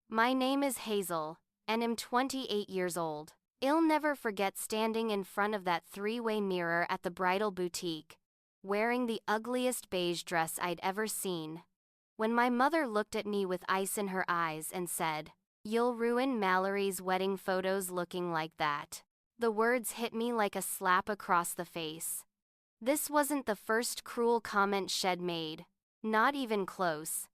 My name is Hazel, and am 28 years old. I'll never forget standing in front of that three-way mirror at the bridal boutique, wearing the ugliest beige dress I'd ever seen. When my mother looked at me with ice in her eyes and said, "You'll ruin Mallory's wedding photos looking like that." The words hit me like a slap across the face. This wasn't the first cruel comment she'd made, not even close.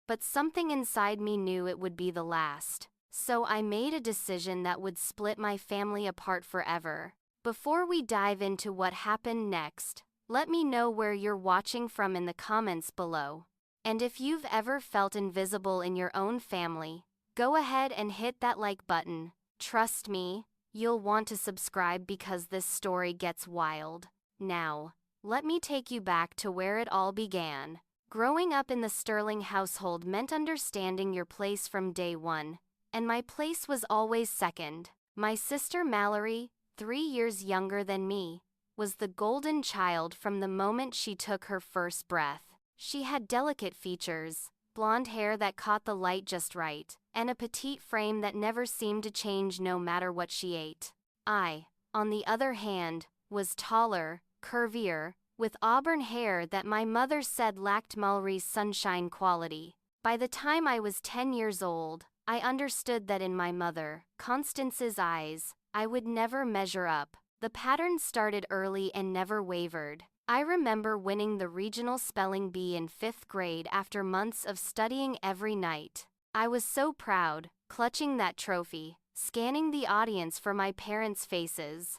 But something inside me knew it would be the last. So I made a decision that would split my family apart forever. Before we dive into what happened next, let me know where you're watching from in the comments below. And if you've ever felt invisible in your own family, go ahead and hit that like button. Trust me, you'll want to subscribe because this story gets wild. Now, let me take you back to where it all began. Growing up in the Sterling household meant understanding your place from day one, and my place was always second. My sister Mallory, 3 years younger than me, was the golden child from the moment she took her first breath. She had delicate features, blonde hair that caught the light just right, and a petite frame that never seemed to change no matter what she ate. I, on the other hand, was taller, curvier, with auburn hair that my mother said lacked Mallory's sunshine quality. By the time I was 10 years old, I understood that in my mother, Constance's eyes, I would never measure up. The pattern started early and never wavered. I remember winning the regional spelling bee in 5th grade after months of studying every night. I was so proud, clutching that trophy, scanning the audience for my parents' faces.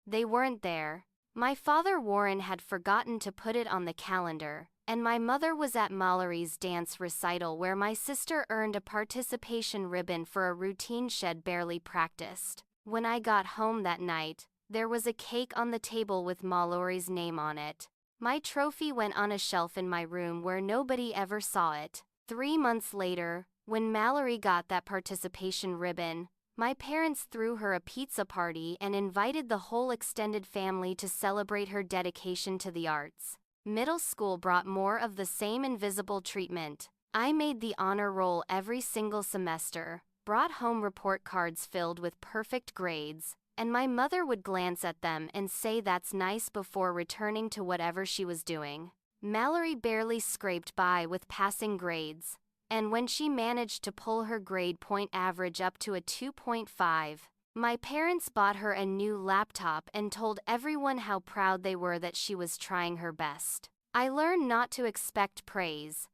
They weren't there. My father Warren had forgotten to put it on the calendar, and my mother was at Mallory's dance recital where my sister earned a participation ribbon for a routine she'd barely practiced. When I got home that night, there was a cake on the table with Mallory's name on it. My trophy went on a shelf in my room where nobody ever saw it. 3 months later, when Mallory got that participation ribbon, my parents threw her a pizza party and invited the whole extended family to celebrate her dedication to the arts. Middle school brought more of the same invisible treatment. I made the honor roll every single semester, brought home report cards filled with perfect grades, and my mother would glance at them and say that's nice before returning to whatever she was doing. Mallory barely scraped by with passing grades, and when she managed to pull her grade point average up to a 2.5, my parents bought her a new laptop and told everyone how proud they were that she was trying her best. I learned not to expect praise,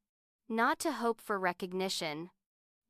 not to hope for recognition,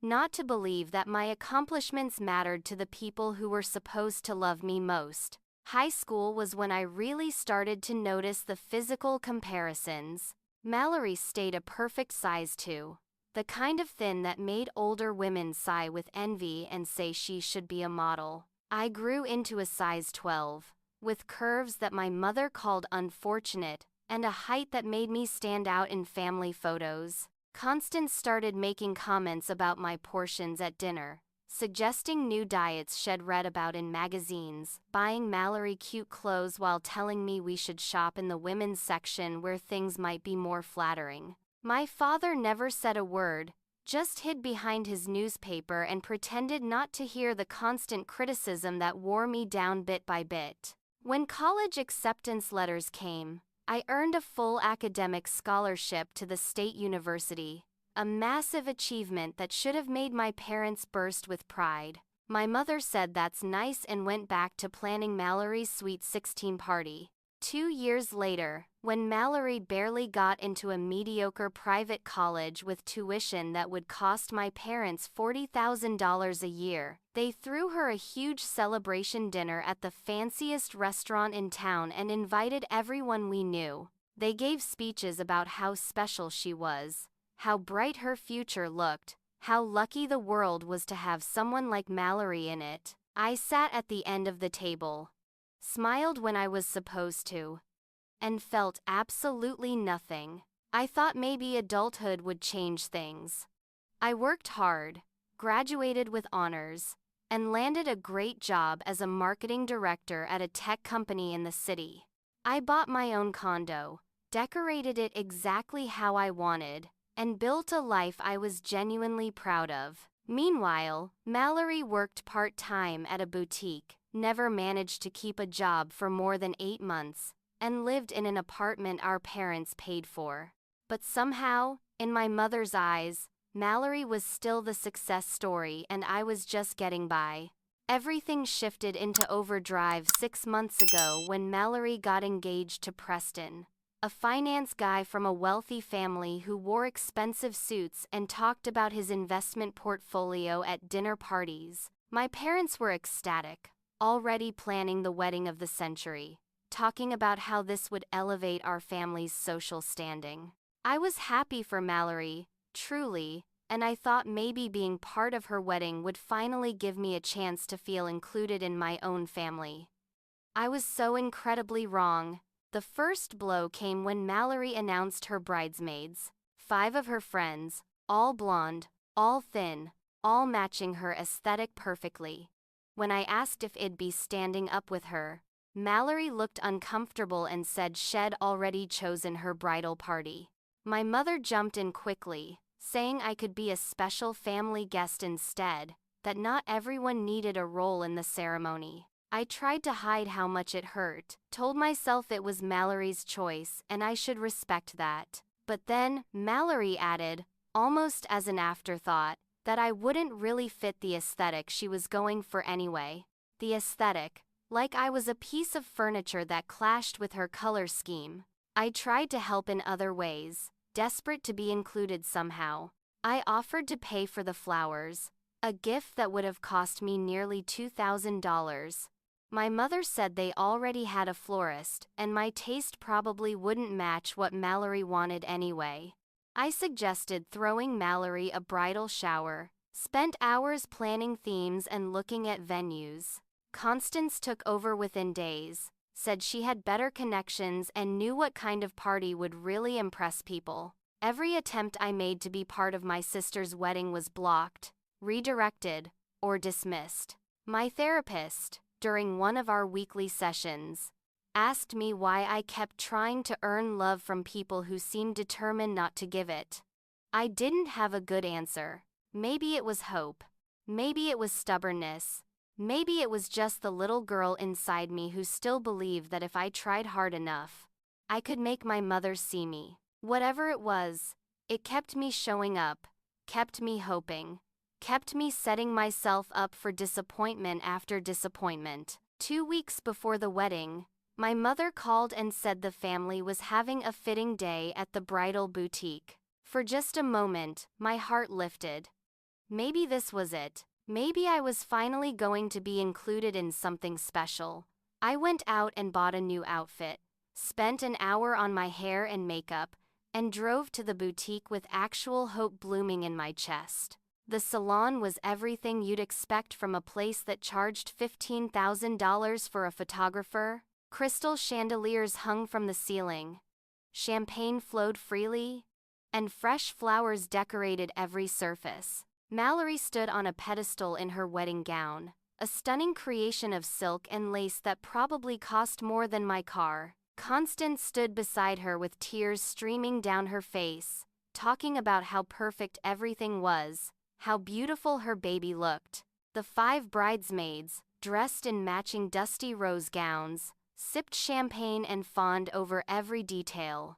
not to believe that my accomplishments mattered to the people who were supposed to love me most. High school was when I really started to notice the physical comparisons. Mallory stayed a perfect size 2. The kind of thin that made older women sigh with envy and say she should be a model. I grew into a size 12, with curves that my mother called unfortunate, and a height that made me stand out in family photos. Constance started making comments about my portions at dinner, suggesting new diets she'd read about in magazines, buying Mallory cute clothes while telling me we should shop in the women's section where things might be more flattering. My father never said a word, just hid behind his newspaper and pretended not to hear the constant criticism that wore me down bit by bit. When college acceptance letters came, I earned a full academic scholarship to the state university, a massive achievement that should have made my parents burst with pride. My mother said that's nice and went back to planning Mallory's sweet 16 party. 2 years later, when Mallory barely got into a mediocre private college with tuition that would cost my parents $40,000 a year, they threw her a huge celebration dinner at the fanciest restaurant in town and invited everyone we knew. They gave speeches about how special she was, how bright her future looked, how lucky the world was to have someone like Mallory in it. I sat at the end of the table, smiled when I was supposed to, and felt absolutely nothing. I thought maybe adulthood would change things. I worked hard, graduated with honors, and landed a great job as a marketing director at a tech company in the city. I bought my own condo, decorated it exactly how I wanted, and built a life I was genuinely proud of. Meanwhile, Mallory worked part-time at a boutique, never managed to keep a job for more than 8 months, and lived in an apartment our parents paid for. But somehow, in my mother's eyes, Mallory was still the success story and I was just getting by. Everything shifted into overdrive 6 months ago when Mallory got engaged to Preston, a finance guy from a wealthy family who wore expensive suits and talked about his investment portfolio at dinner parties. My parents were ecstatic, already planning the wedding of the century, talking about how this would elevate our family's social standing. I was happy for Mallory, truly, and I thought maybe being part of her wedding would finally give me a chance to feel included in my own family. I was so incredibly wrong. The first blow came when Mallory announced her bridesmaids, 5 of her friends, all blonde, all thin, all matching her aesthetic perfectly. When I asked if I'd be standing up with her, Mallory looked uncomfortable and said she'd already chosen her bridal party. My mother jumped in quickly, saying I could be a special family guest instead, that not everyone needed a role in the ceremony. I tried to hide how much it hurt, told myself it was Mallory's choice and I should respect that. But then, Mallory added, almost as an afterthought, that I wouldn't really fit the aesthetic she was going for anyway. The aesthetic, like I was a piece of furniture that clashed with her color scheme. I tried to help in other ways, desperate to be included somehow. I offered to pay for the flowers, a gift that would have cost me nearly $2,000. My mother said they already had a florist, and my taste probably wouldn't match what Mallory wanted anyway. I suggested throwing Mallory a bridal shower, spent hours planning themes and looking at venues. Constance took over within days, said she had better connections and knew what kind of party would really impress people. Every attempt I made to be part of my sister's wedding was blocked, redirected, or dismissed. My therapist, during one of our weekly sessions, asked me why I kept trying to earn love from people who seemed determined not to give it. I didn't have a good answer. Maybe it was hope. Maybe it was stubbornness. Maybe it was just the little girl inside me who still believed that if I tried hard enough, I could make my mother see me. Whatever it was, it kept me showing up, kept me hoping, kept me setting myself up for disappointment after disappointment. 2 weeks before the wedding, my mother called and said the family was having a fitting day at the bridal boutique. For just a moment, my heart lifted. Maybe this was it. Maybe I was finally going to be included in something special. I went out and bought a new outfit, spent an hour on my hair and makeup, and drove to the boutique with actual hope blooming in my chest. The salon was everything you'd expect from a place that charged $15,000 for a photographer. Crystal chandeliers hung from the ceiling. Champagne flowed freely, and fresh flowers decorated every surface. Mallory stood on a pedestal in her wedding gown, a stunning creation of silk and lace that probably cost more than my car. Constance stood beside her with tears streaming down her face, talking about how perfect everything was, how beautiful her baby looked. The 5 bridesmaids, dressed in matching dusty rose gowns, sipped champagne and fawned over every detail.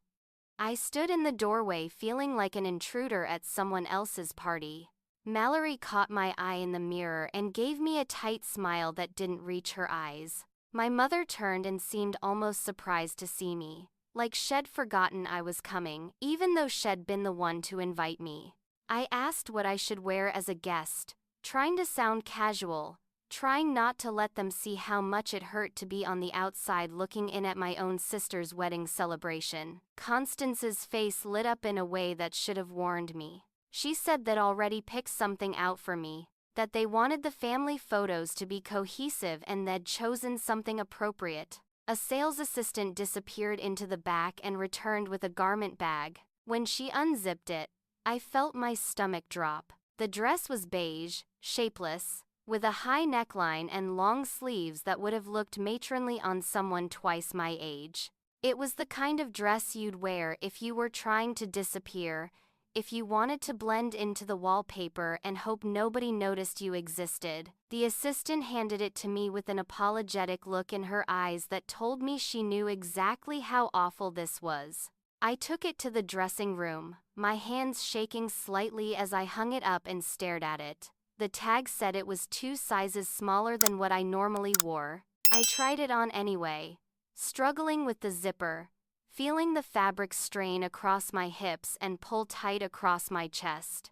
I stood in the doorway feeling like an intruder at someone else's party. Mallory caught my eye in the mirror and gave me a tight smile that didn't reach her eyes. My mother turned and seemed almost surprised to see me, like she'd forgotten I was coming, even though she'd been the one to invite me. I asked what I should wear as a guest, trying to sound casual, trying not to let them see how much it hurt to be on the outside looking in at my own sister's wedding celebration. Constance's face lit up in a way that should have warned me. She said they'd already picked something out for me, that they wanted the family photos to be cohesive and they'd chosen something appropriate. A sales assistant disappeared into the back and returned with a garment bag. When she unzipped it, I felt my stomach drop. The dress was beige, shapeless, with a high neckline and long sleeves that would have looked matronly on someone twice my age. It was the kind of dress you'd wear if you were trying to disappear, if you wanted to blend into the wallpaper and hope nobody noticed you existed. The assistant handed it to me with an apologetic look in her eyes that told me she knew exactly how awful this was. I took it to the dressing room, my hands shaking slightly as I hung it up and stared at it. The tag said it was 2 sizes smaller than what I normally wore. I tried it on anyway, struggling with the zipper, feeling the fabric strain across my hips and pull tight across my chest.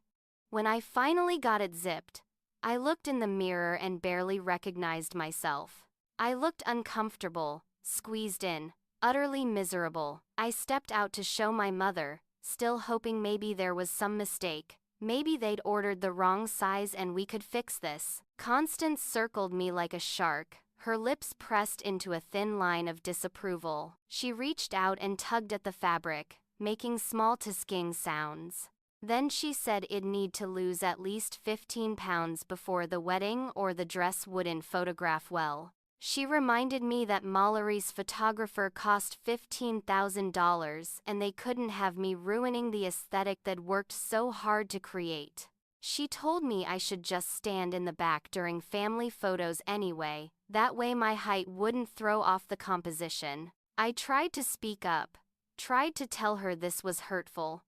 When I finally got it zipped, I looked in the mirror and barely recognized myself. I looked uncomfortable, squeezed in, utterly miserable. I stepped out to show my mother, still hoping maybe there was some mistake. Maybe they'd ordered the wrong size and we could fix this. Constance circled me like a shark, her lips pressed into a thin line of disapproval. She reached out and tugged at the fabric, making small tisking sounds. Then she said I'd need to lose at least 15 pounds before the wedding or the dress wouldn't photograph well. She reminded me that Mallory's photographer cost $15,000 and they couldn't have me ruining the aesthetic they'd worked so hard to create. She told me I should just stand in the back during family photos anyway, that way my height wouldn't throw off the composition. I tried to speak up, tried to tell her this was hurtful.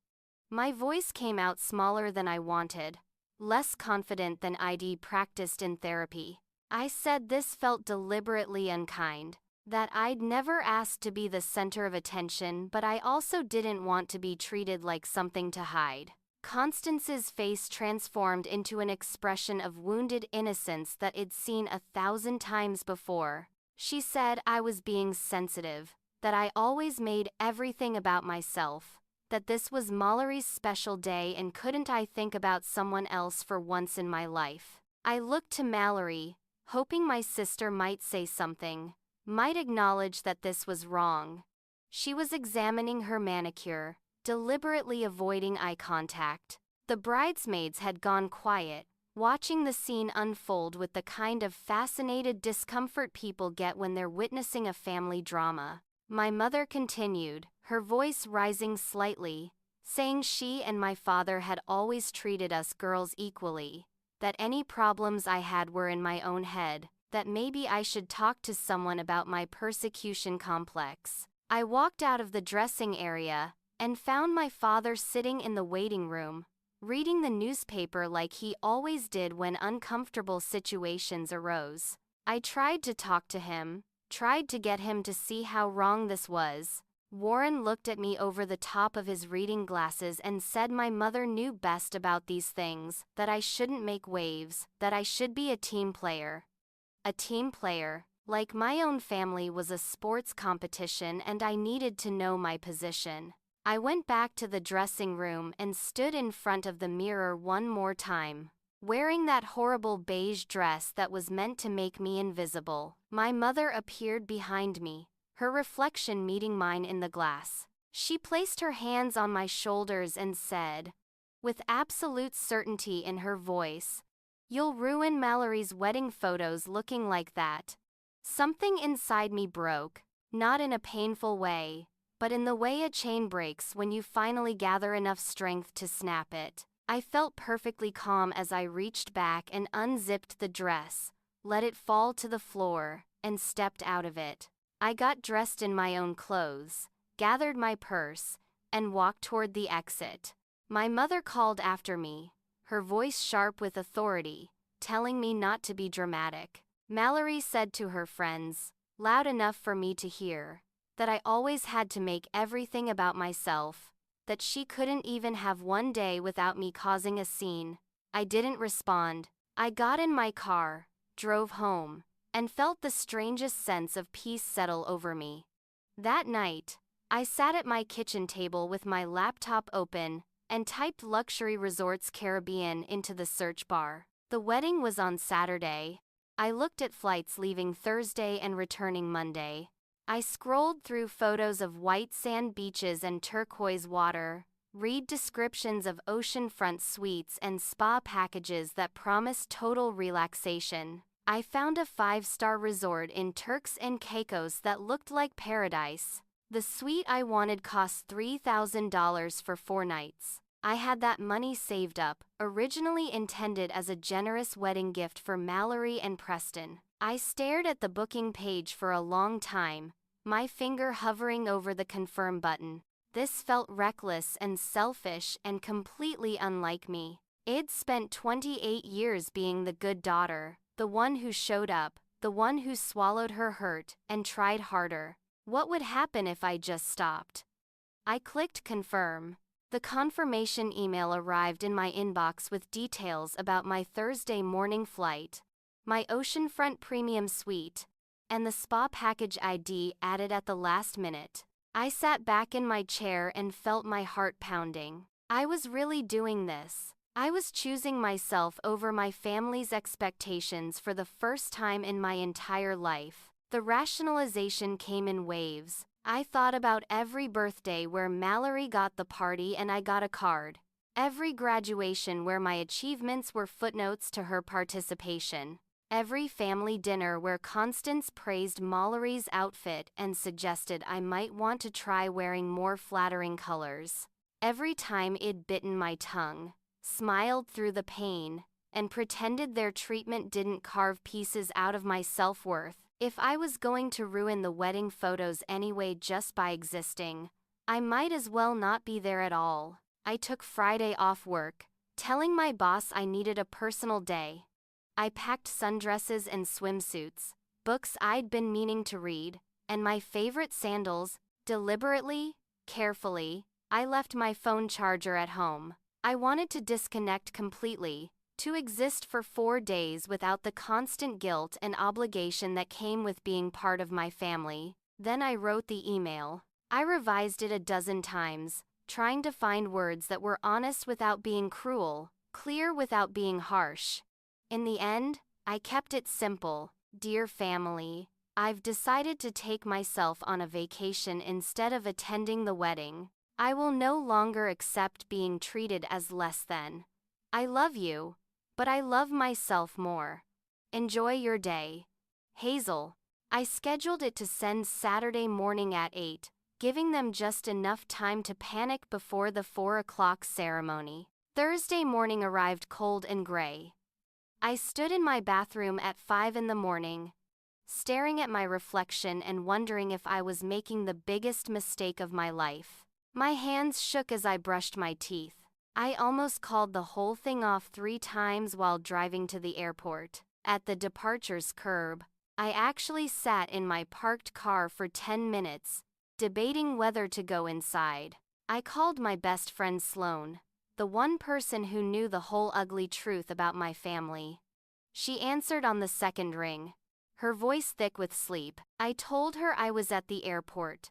My voice came out smaller than I wanted, less confident than I'd practiced in therapy. I said this felt deliberately unkind, that I'd never asked to be the center of attention, but I also didn't want to be treated like something to hide. Constance's face transformed into an expression of wounded innocence that I'd seen 1,000 times before. She said I was being sensitive, that I always made everything about myself, that this was Mallory's special day and couldn't I think about someone else for once in my life. I looked to Mallory, hoping my sister might say something, might acknowledge that this was wrong. She was examining her manicure, deliberately avoiding eye contact. The bridesmaids had gone quiet, watching the scene unfold with the kind of fascinated discomfort people get when they're witnessing a family drama. My mother continued, her voice rising slightly, saying she and my father had always treated us girls equally, that any problems I had were in my own head, that maybe I should talk to someone about my persecution complex. I walked out of the dressing area and found my father sitting in the waiting room, reading the newspaper like he always did when uncomfortable situations arose. I tried to talk to him, tried to get him to see how wrong this was. Warren looked at me over the top of his reading glasses and said my mother knew best about these things, that I shouldn't make waves, that I should be a team player. A team player, like my own family, was a sports competition and I needed to know my position. I went back to the dressing room and stood in front of the mirror one more time, wearing that horrible beige dress that was meant to make me invisible. My mother appeared behind me, her reflection meeting mine in the glass. She placed her hands on my shoulders and said, with absolute certainty in her voice, "You'll ruin Mallory's wedding photos looking like that." Something inside me broke, not in a painful way, but in the way a chain breaks when you finally gather enough strength to snap it. I felt perfectly calm as I reached back and unzipped the dress, let it fall to the floor, and stepped out of it. I got dressed in my own clothes, gathered my purse, and walked toward the exit. My mother called after me, her voice sharp with authority, telling me not to be dramatic. Mallory said to her friends, loud enough for me to hear, that I always had to make everything about myself, that she couldn't even have one day without me causing a scene. I didn't respond. I got in my car, drove home, and felt the strangest sense of peace settle over me. That night, I sat at my kitchen table with my laptop open and typed Luxury Resorts Caribbean into the search bar. The wedding was on Saturday. I looked at flights leaving Thursday and returning Monday. I scrolled through photos of white sand beaches and turquoise water, read descriptions of oceanfront suites and spa packages that promised total relaxation. I found a 5-star resort in Turks and Caicos that looked like paradise. The suite I wanted cost $3,000 for 4 nights. I had that money saved up, originally intended as a generous wedding gift for Mallory and Preston. I stared at the booking page for a long time, my finger hovering over the confirm button. This felt reckless and selfish and completely unlike me. I'd spent 28 years being the good daughter, the one who showed up, the one who swallowed her hurt and tried harder. What would happen if I just stopped? I clicked confirm. The confirmation email arrived in my inbox with details about my Thursday morning flight, my oceanfront premium suite, and the spa package ID added at the last minute. I sat back in my chair and felt my heart pounding. I was really doing this. I was choosing myself over my family's expectations for the first time in my entire life. The rationalization came in waves. I thought about every birthday where Mallory got the party and I got a card. Every graduation where my achievements were footnotes to her participation. Every family dinner where Constance praised Mallory's outfit and suggested I might want to try wearing more flattering colors. Every time I'd bitten my tongue, smiled through the pain, and pretended their treatment didn't carve pieces out of my self-worth. If I was going to ruin the wedding photos anyway just by existing, I might as well not be there at all. I took Friday off work, telling my boss I needed a personal day. I packed sundresses and swimsuits, books I'd been meaning to read, and my favorite sandals. Deliberately, carefully, I left my phone charger at home. I wanted to disconnect completely, to exist for 4 days without the constant guilt and obligation that came with being part of my family. Then I wrote the email. I revised it a dozen times, trying to find words that were honest without being cruel, clear without being harsh. In the end, I kept it simple. Dear family, I've decided to take myself on a vacation instead of attending the wedding. I will no longer accept being treated as less than. I love you, but I love myself more. Enjoy your day. Hazel. I scheduled it to send Saturday morning at 8, giving them just enough time to panic before the 4 o'clock ceremony. Thursday morning arrived cold and gray. I stood in my bathroom at 5 in the morning, staring at my reflection and wondering if I was making the biggest mistake of my life. My hands shook as I brushed my teeth. I almost called the whole thing off 3 times while driving to the airport. At the departures curb, I actually sat in my parked car for 10 minutes, debating whether to go inside. I called my best friend Sloane, the one person who knew the whole ugly truth about my family. She answered on the second ring, her voice thick with sleep. I told her I was at the airport,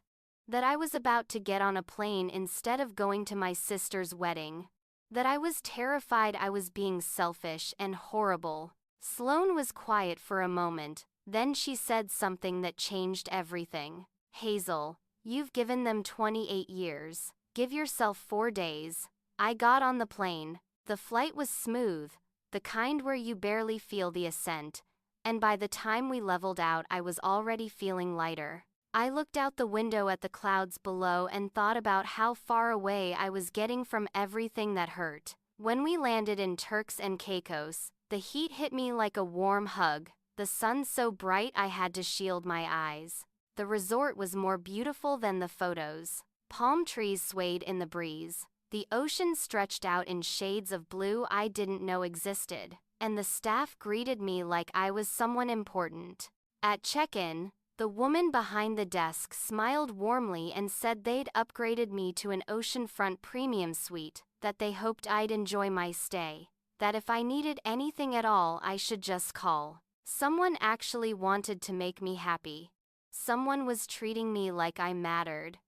that I was about to get on a plane instead of going to my sister's wedding, that I was terrified I was being selfish and horrible. Sloane was quiet for a moment, then she said something that changed everything. Hazel, you've given them 28 years. Give yourself 4 days. I got on the plane. The flight was smooth, the kind where you barely feel the ascent, and by the time we leveled out I was already feeling lighter. I looked out the window at the clouds below and thought about how far away I was getting from everything that hurt. When we landed in Turks and Caicos, the heat hit me like a warm hug, the sun so bright I had to shield my eyes. The resort was more beautiful than the photos. Palm trees swayed in the breeze. The ocean stretched out in shades of blue I didn't know existed, and the staff greeted me like I was someone important. At check-in, the woman behind the desk smiled warmly and said they'd upgraded me to an oceanfront premium suite, that they hoped I'd enjoy my stay, that if I needed anything at all I should just call. Someone actually wanted to make me happy. Someone was treating me like I mattered.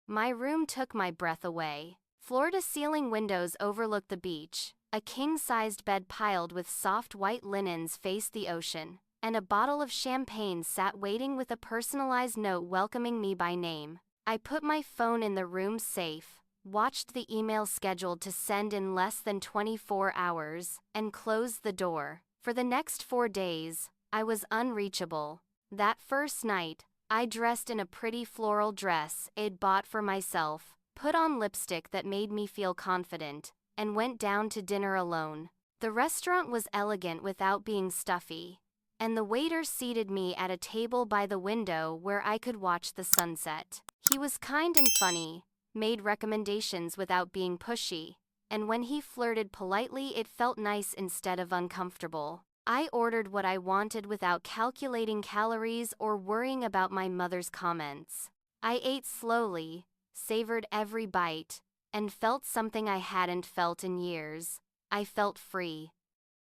My room took my breath away. Floor-to-ceiling windows overlooked the beach. A king-sized bed piled with soft white linens faced the ocean, and a bottle of champagne sat waiting with a personalized note welcoming me by name. I put my phone in the room's safe, watched the email scheduled to send in less than 24 hours, and closed the door. For the next 4 days, I was unreachable. That first night, I dressed in a pretty floral dress I'd bought for myself, put on lipstick that made me feel confident, and went down to dinner alone. The restaurant was elegant without being stuffy, and the waiter seated me at a table by the window where I could watch the sunset. He was kind and funny, made recommendations without being pushy, and when he flirted politely, it felt nice instead of uncomfortable. I ordered what I wanted without calculating calories or worrying about my mother's comments. I ate slowly, savored every bite, and felt something I hadn't felt in years. I felt free.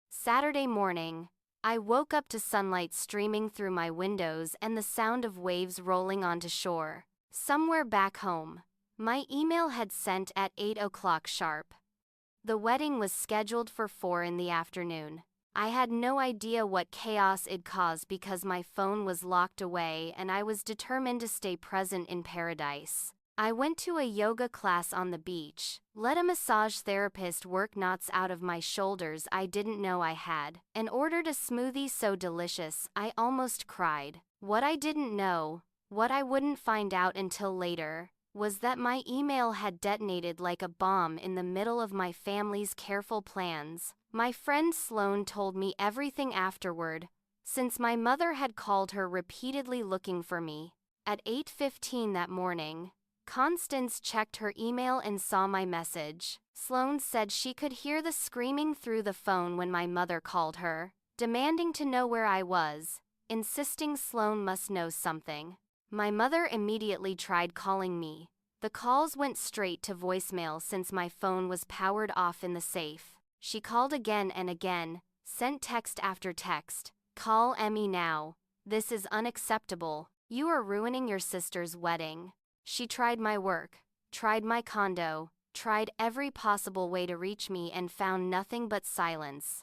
Saturday morning, I woke up to sunlight streaming through my windows and the sound of waves rolling onto shore. Somewhere back home, my email had sent at 8 o'clock sharp. The wedding was scheduled for 4 in the afternoon. I had no idea what chaos it'd cause because my phone was locked away and I was determined to stay present in paradise. I went to a yoga class on the beach, let a massage therapist work knots out of my shoulders I didn't know I had, and ordered a smoothie so delicious I almost cried. What I didn't know, what I wouldn't find out until later, was that my email had detonated like a bomb in the middle of my family's careful plans. My friend Sloane told me everything afterward, since my mother had called her repeatedly looking for me. At 8:15 that morning, Constance checked her email and saw my message. Sloane said she could hear the screaming through the phone when my mother called her, demanding to know where I was, insisting Sloane must know something. My mother immediately tried calling me. The calls went straight to voicemail since my phone was powered off in the safe. She called again and again, sent text after text. Call Emmy now. This is unacceptable. You are ruining your sister's wedding. She tried my work, tried my condo, tried every possible way to reach me and found nothing but silence.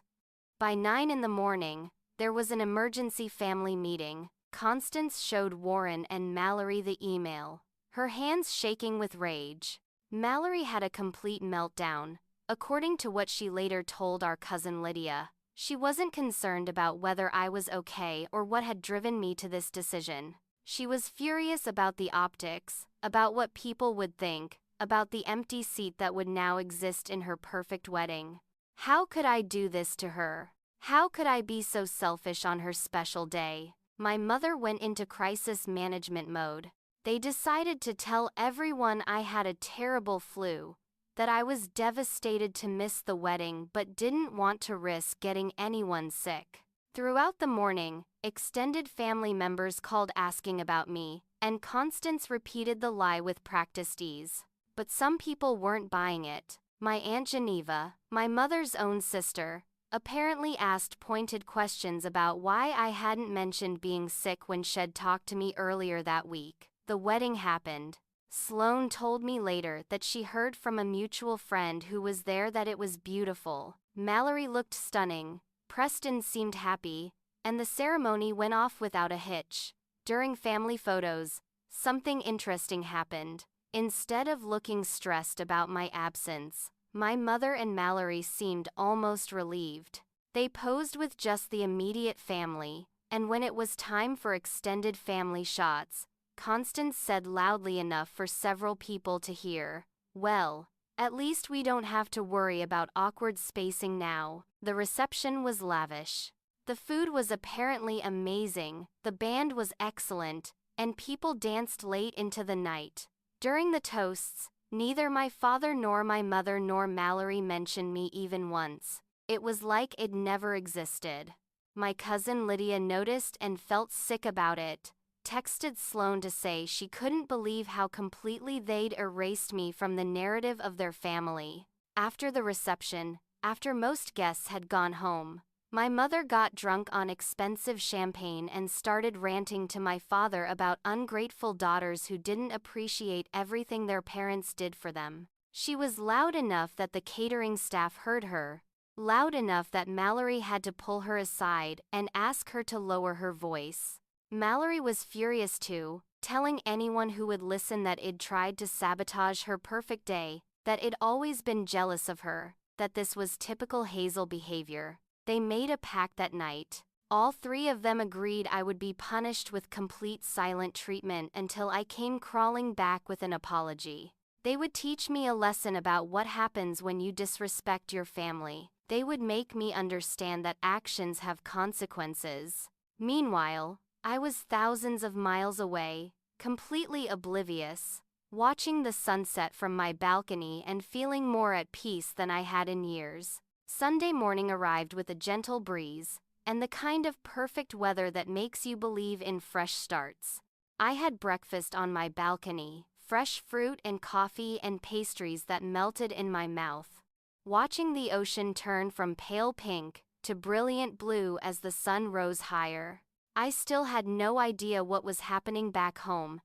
By 9 in the morning, there was an emergency family meeting. Constance showed Warren and Mallory the email, her hands shaking with rage. Mallory had a complete meltdown. According to what she later told our cousin Lydia, she wasn't concerned about whether I was okay or what had driven me to this decision. She was furious about the optics, about what people would think, about the empty seat that would now exist in her perfect wedding. How could I do this to her? How could I be so selfish on her special day? My mother went into crisis management mode. They decided to tell everyone I had a terrible flu, that I was devastated to miss the wedding but didn't want to risk getting anyone sick. Throughout the morning, extended family members called asking about me, and Constance repeated the lie with practiced ease. But some people weren't buying it. My Aunt Geneva, my mother's own sister, apparently asked pointed questions about why I hadn't mentioned being sick when she'd talked to me earlier that week. The wedding happened. Sloane told me later that she heard from a mutual friend who was there that it was beautiful. Mallory looked stunning, Preston seemed happy, and the ceremony went off without a hitch. During family photos, something interesting happened. Instead of looking stressed about my absence, my mother and Mallory seemed almost relieved. They posed with just the immediate family, and when it was time for extended family shots, Constance said loudly enough for several people to hear, "Well, at least we don't have to worry about awkward spacing now." The reception was lavish. The food was apparently amazing, the band was excellent, and people danced late into the night. During the toasts, neither my father nor my mother nor Mallory mentioned me even once. It was like it never existed. My cousin Lydia noticed and felt sick about it. Texted Sloane to say she couldn't believe how completely they'd erased me from the narrative of their family. After the reception, after most guests had gone home, my mother got drunk on expensive champagne and started ranting to my father about ungrateful daughters who didn't appreciate everything their parents did for them. She was loud enough that the catering staff heard her, loud enough that Mallory had to pull her aside and ask her to lower her voice. Mallory was furious too, telling anyone who would listen that I'd tried to sabotage her perfect day, that I'd always been jealous of her, that this was typical Hazel behavior. They made a pact that night. All three of them agreed I would be punished with complete silent treatment until I came crawling back with an apology. They would teach me a lesson about what happens when you disrespect your family. They would make me understand that actions have consequences. Meanwhile, I was thousands of miles away, completely oblivious, watching the sunset from my balcony and feeling more at peace than I had in years. Sunday morning arrived with a gentle breeze, and the kind of perfect weather that makes you believe in fresh starts. I had breakfast on my balcony, fresh fruit and coffee and pastries that melted in my mouth. Watching the ocean turn from pale pink to brilliant blue as the sun rose higher. I still had no idea what was happening back home,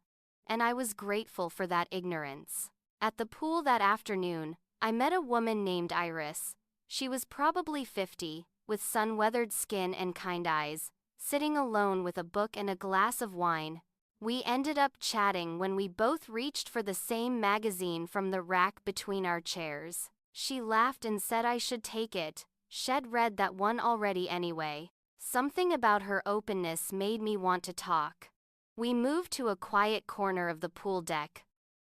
and I was grateful for that ignorance. At the pool that afternoon, I met a woman named Iris. She was probably 50, with sun-weathered skin and kind eyes, sitting alone with a book and a glass of wine. We ended up chatting when we both reached for the same magazine from the rack between our chairs. She laughed and said I should take it. She'd read that one already anyway. Something about her openness made me want to talk. We moved to a quiet corner of the pool deck,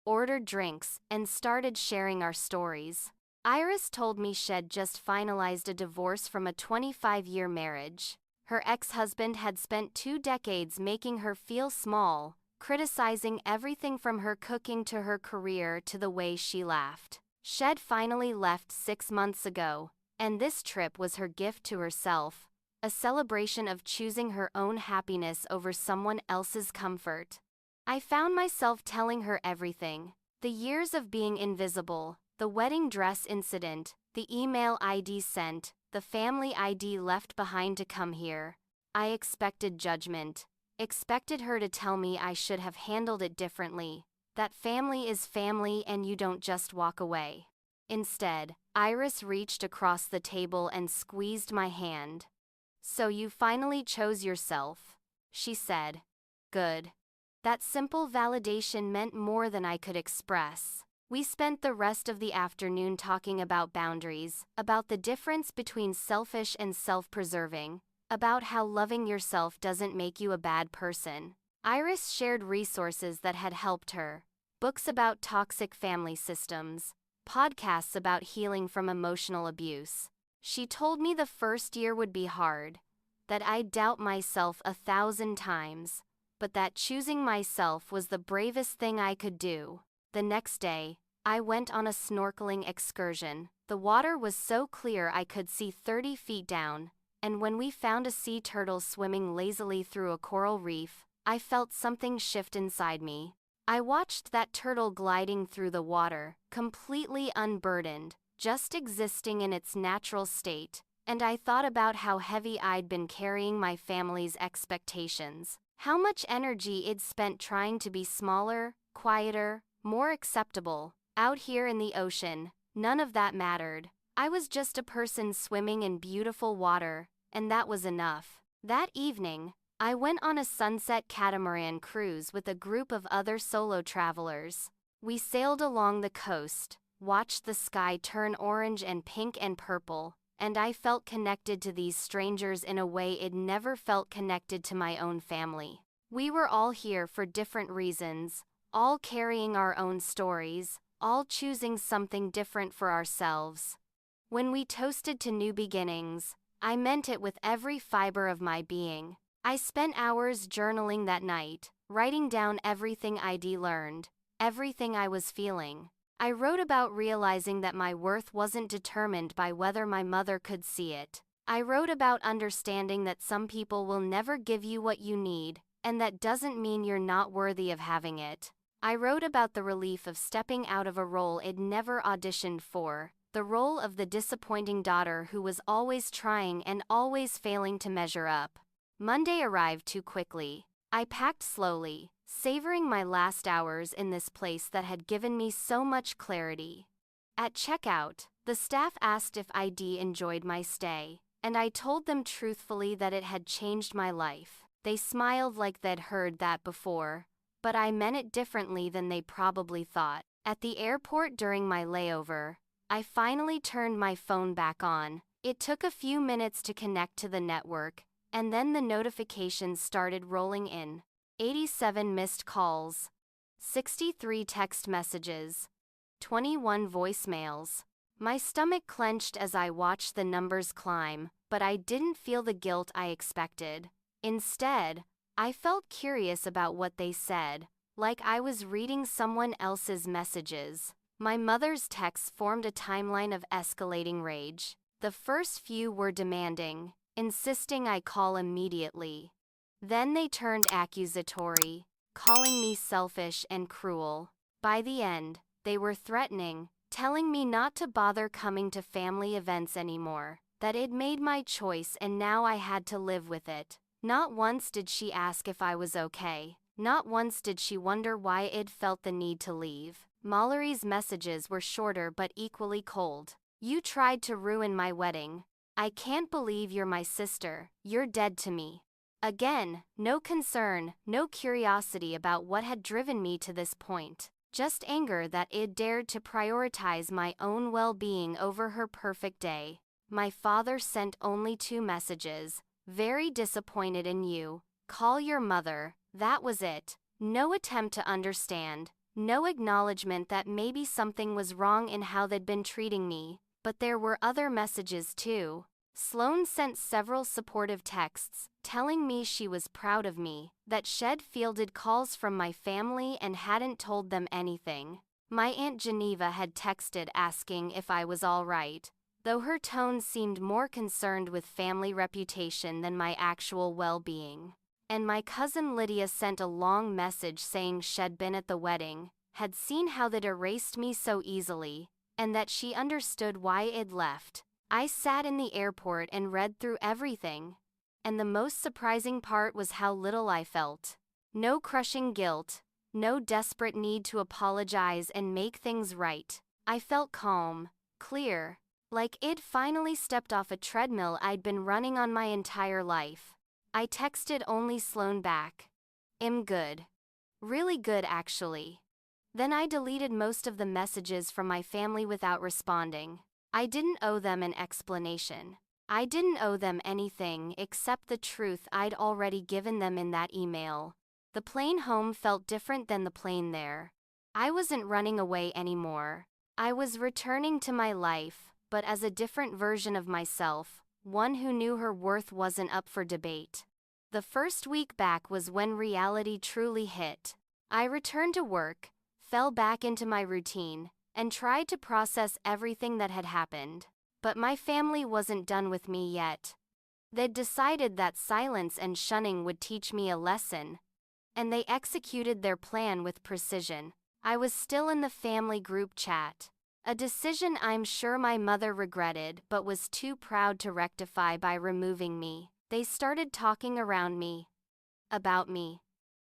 ordered drinks, and started sharing our stories. Iris told me she'd just finalized a divorce from a 25-year marriage. Her ex-husband had spent 2 decades making her feel small, criticizing everything from her cooking to her career to the way she laughed. She'd finally left 6 months ago, and this trip was her gift to herself, a celebration of choosing her own happiness over someone else's comfort. I found myself telling her everything. The years of being invisible, the wedding dress incident, the email ID sent, the family ID left behind to come here. I expected judgment. Expected her to tell me I should have handled it differently, that family is family and you don't just walk away. Instead, Iris reached across the table and squeezed my hand. "So you finally chose yourself," she said. "Good." That simple validation meant more than I could express. We spent the rest of the afternoon talking about boundaries, about the difference between selfish and self-preserving, about how loving yourself doesn't make you a bad person. Iris shared resources that had helped her, books about toxic family systems, podcasts about healing from emotional abuse. She told me the first year would be hard, that I'd doubt myself 1,000 times, but that choosing myself was the bravest thing I could do. The next day, I went on a snorkeling excursion. The water was so clear I could see 30 feet down, and when we found a sea turtle swimming lazily through a coral reef, I felt something shift inside me. I watched that turtle gliding through the water, completely unburdened, just existing in its natural state, and I thought about how heavy I'd been carrying my family's expectations, how much energy I'd spent trying to be smaller, quieter, more acceptable. Out here in the ocean, none of that mattered. I was just a person swimming in beautiful water, and that was enough. That evening, I went on a sunset catamaran cruise with a group of other solo travelers. We sailed along the coast, watched the sky turn orange and pink and purple, and I felt connected to these strangers in a way I'd never felt connected to my own family. We were all here for different reasons, all carrying our own stories, all choosing something different for ourselves. When we toasted to new beginnings, I meant it with every fiber of my being. I spent hours journaling that night, writing down everything I'd learned, everything I was feeling. I wrote about realizing that my worth wasn't determined by whether my mother could see it. I wrote about understanding that some people will never give you what you need, and that doesn't mean you're not worthy of having it. I wrote about the relief of stepping out of a role I'd never auditioned for, the role of the disappointing daughter who was always trying and always failing to measure up. Monday arrived too quickly. I packed slowly, savoring my last hours in this place that had given me so much clarity. At checkout, the staff asked if I'd enjoyed my stay, and I told them truthfully that it had changed my life. They smiled like they'd heard that before, but I meant it differently than they probably thought. At the airport during my layover, I finally turned my phone back on. It took a few minutes to connect to the network, and then the notifications started rolling in. 87 missed calls, 63 text messages, 21 voicemails. My stomach clenched as I watched the numbers climb, but I didn't feel the guilt I expected. Instead, I felt curious about what they said, like I was reading someone else's messages. My mother's texts formed a timeline of escalating rage. The first few were demanding, insisting I call immediately. Then they turned accusatory, calling me selfish and cruel. By the end, they were threatening, telling me not to bother coming to family events anymore, that I'd made my choice and now I had to live with it. Not once did she ask if I was okay. Not once did she wonder why I'd felt the need to leave. Mallory's messages were shorter but equally cold. You tried to ruin my wedding. I can't believe you're my sister. You're dead to me. Again, no concern, no curiosity about what had driven me to this point. Just anger that I'd dared to prioritize my own well-being over her perfect day. My father sent only 2 messages. Very disappointed in you. Call your mother. That was it. No attempt to understand. No acknowledgement that maybe something was wrong in how they'd been treating me. But there were other messages too. Sloane sent several supportive texts, telling me she was proud of me, that she'd fielded calls from my family and hadn't told them anything. My Aunt Geneva had texted asking if I was all right, though her tone seemed more concerned with family reputation than my actual well-being. And my cousin Lydia sent a long message saying she'd been at the wedding, had seen how they'd erased me so easily, and that she understood why I'd left. I sat in the airport and read through everything. And the most surprising part was how little I felt. No crushing guilt, no desperate need to apologize and make things right. I felt calm, clear, like I'd finally stepped off a treadmill I'd been running on my entire life. I texted only Sloane back. I'm good. Really good, actually. Then I deleted most of the messages from my family without responding. I didn't owe them an explanation. I didn't owe them anything except the truth I'd already given them in that email. The plane home felt different than the plane there. I wasn't running away anymore. I was returning to my life, but as a different version of myself, one who knew her worth wasn't up for debate. The first week back was when reality truly hit. I returned to work, fell back into my routine, and tried to process everything that had happened. But my family wasn't done with me yet. They'd decided that silence and shunning would teach me a lesson, and they executed their plan with precision. I was still in the family group chat. A decision I'm sure my mother regretted but was too proud to rectify by removing me. They started talking around me, about me,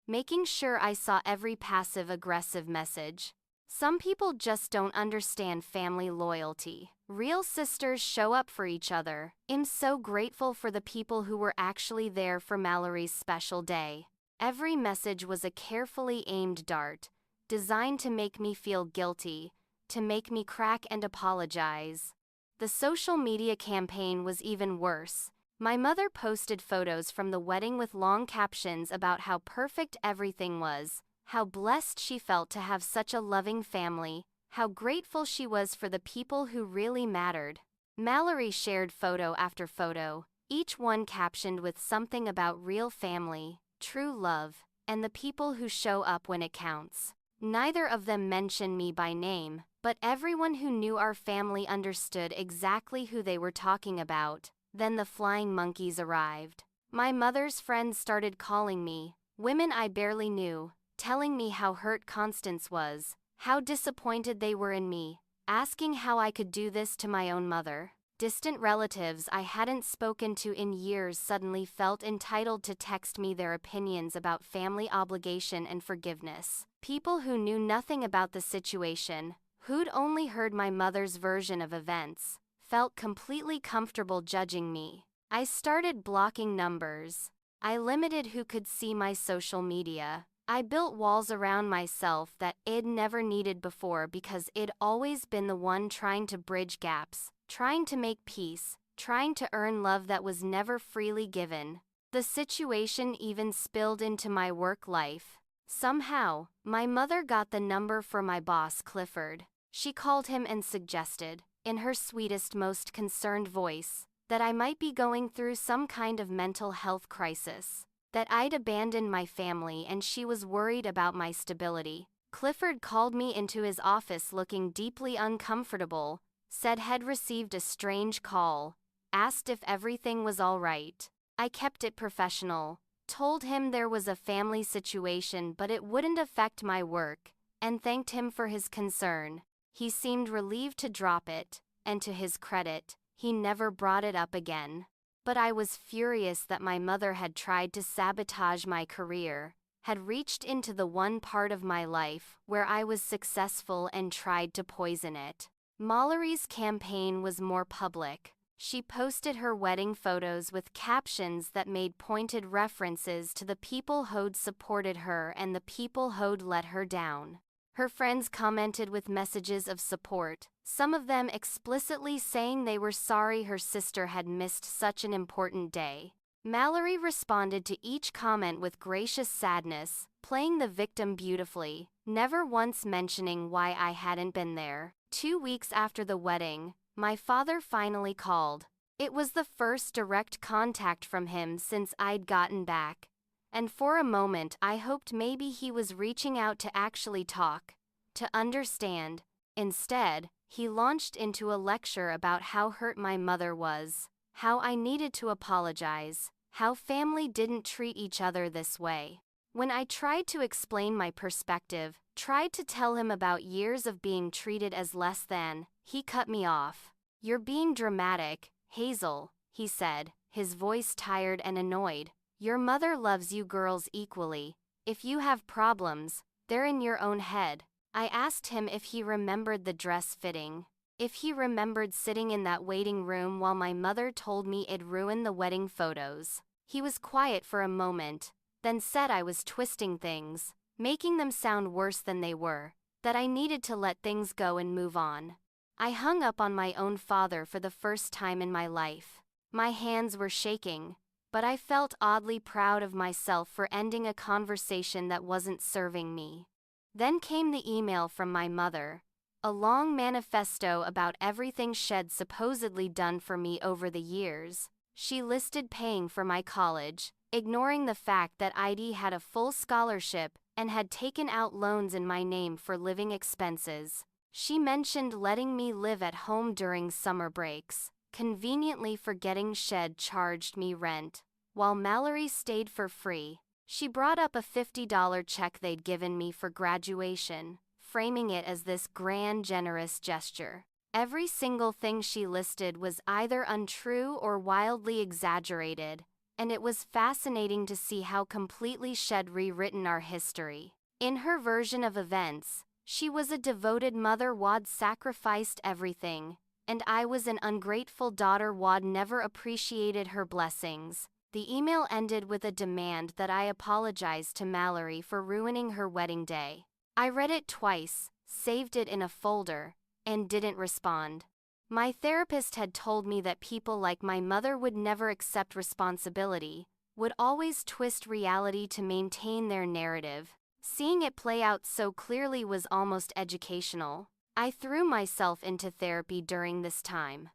making sure I saw every passive-aggressive message. Some people just don't understand family loyalty. Real sisters show up for each other. I'm so grateful for the people who were actually there for Mallory's special day. Every message was a carefully aimed dart, designed to make me feel guilty, to make me crack and apologize. The social media campaign was even worse. My mother posted photos from the wedding with long captions about how perfect everything was, how blessed she felt to have such a loving family, how grateful she was for the people who really mattered. Mallory shared photo after photo, each one captioned with something about real family, true love, and the people who show up when it counts. Neither of them mentioned me by name, but everyone who knew our family understood exactly who they were talking about. Then the flying monkeys arrived. My mother's friends started calling me, women I barely knew, telling me how hurt Constance was, how disappointed they were in me, asking how I could do this to my own mother. Distant relatives I hadn't spoken to in years suddenly felt entitled to text me their opinions about family obligation and forgiveness. People who knew nothing about the situation, who'd only heard my mother's version of events, felt completely comfortable judging me. I started blocking numbers. I limited who could see my social media. I built walls around myself that I'd never needed before because I'd always been the one trying to bridge gaps, trying to make peace, trying to earn love that was never freely given. The situation even spilled into my work life. Somehow, my mother got the number for my boss, Clifford. She called him and suggested, in her sweetest, most concerned voice, that I might be going through some kind of mental health crisis, that I'd abandoned my family and she was worried about my stability. Clifford called me into his office looking deeply uncomfortable, said he'd received a strange call, asked if everything was all right. I kept it professional, told him there was a family situation but it wouldn't affect my work, and thanked him for his concern. He seemed relieved to drop it, and to his credit, he never brought it up again. But I was furious that my mother had tried to sabotage my career, had reached into the one part of my life where I was successful and tried to poison it. Mallory's campaign was more public. She posted her wedding photos with captions that made pointed references to the people who'd supported her and the people who'd let her down. Her friends commented with messages of support, some of them explicitly saying they were sorry her sister had missed such an important day. Mallory responded to each comment with gracious sadness, playing the victim beautifully, never once mentioning why I hadn't been there. 2 weeks after the wedding, my father finally called. It was the first direct contact from him since I'd gotten back, and for a moment I hoped maybe he was reaching out to actually talk, to understand. Instead, he launched into a lecture about how hurt my mother was, how I needed to apologize, how family didn't treat each other this way. When I tried to explain my perspective, tried to tell him about years of being treated as less than, he cut me off. "You're being dramatic, Hazel," he said, his voice tired and annoyed. "Your mother loves you girls equally. If you have problems, they're in your own head." I asked him if he remembered the dress fitting, if he remembered sitting in that waiting room while my mother told me it'd ruin the wedding photos. He was quiet for a moment, then said I was twisting things, making them sound worse than they were, that I needed to let things go and move on. I hung up on my own father for the first time in my life. My hands were shaking, but I felt oddly proud of myself for ending a conversation that wasn't serving me. Then came the email from my mother, a long manifesto about everything she'd supposedly done for me over the years. She listed paying for my college, ignoring the fact that I'd had a full scholarship and had taken out loans in my name for living expenses. She mentioned letting me live at home during summer breaks, conveniently forgetting she'd charged me rent, while Mallory stayed for free. She brought up a $50 check they'd given me for graduation, framing it as this grand, generous gesture. Every single thing she listed was either untrue or wildly exaggerated, and it was fascinating to see how completely she'd rewritten our history. In her version of events, she was a devoted mother who'd sacrificed everything, and I was an ungrateful daughter who'd never appreciated her blessings. The email ended with a demand that I apologize to Mallory for ruining her wedding day. I read it twice, saved it in a folder, and didn't respond. My therapist had told me that people like my mother would never accept responsibility, would always twist reality to maintain their narrative. Seeing it play out so clearly was almost educational. I threw myself into therapy during this time.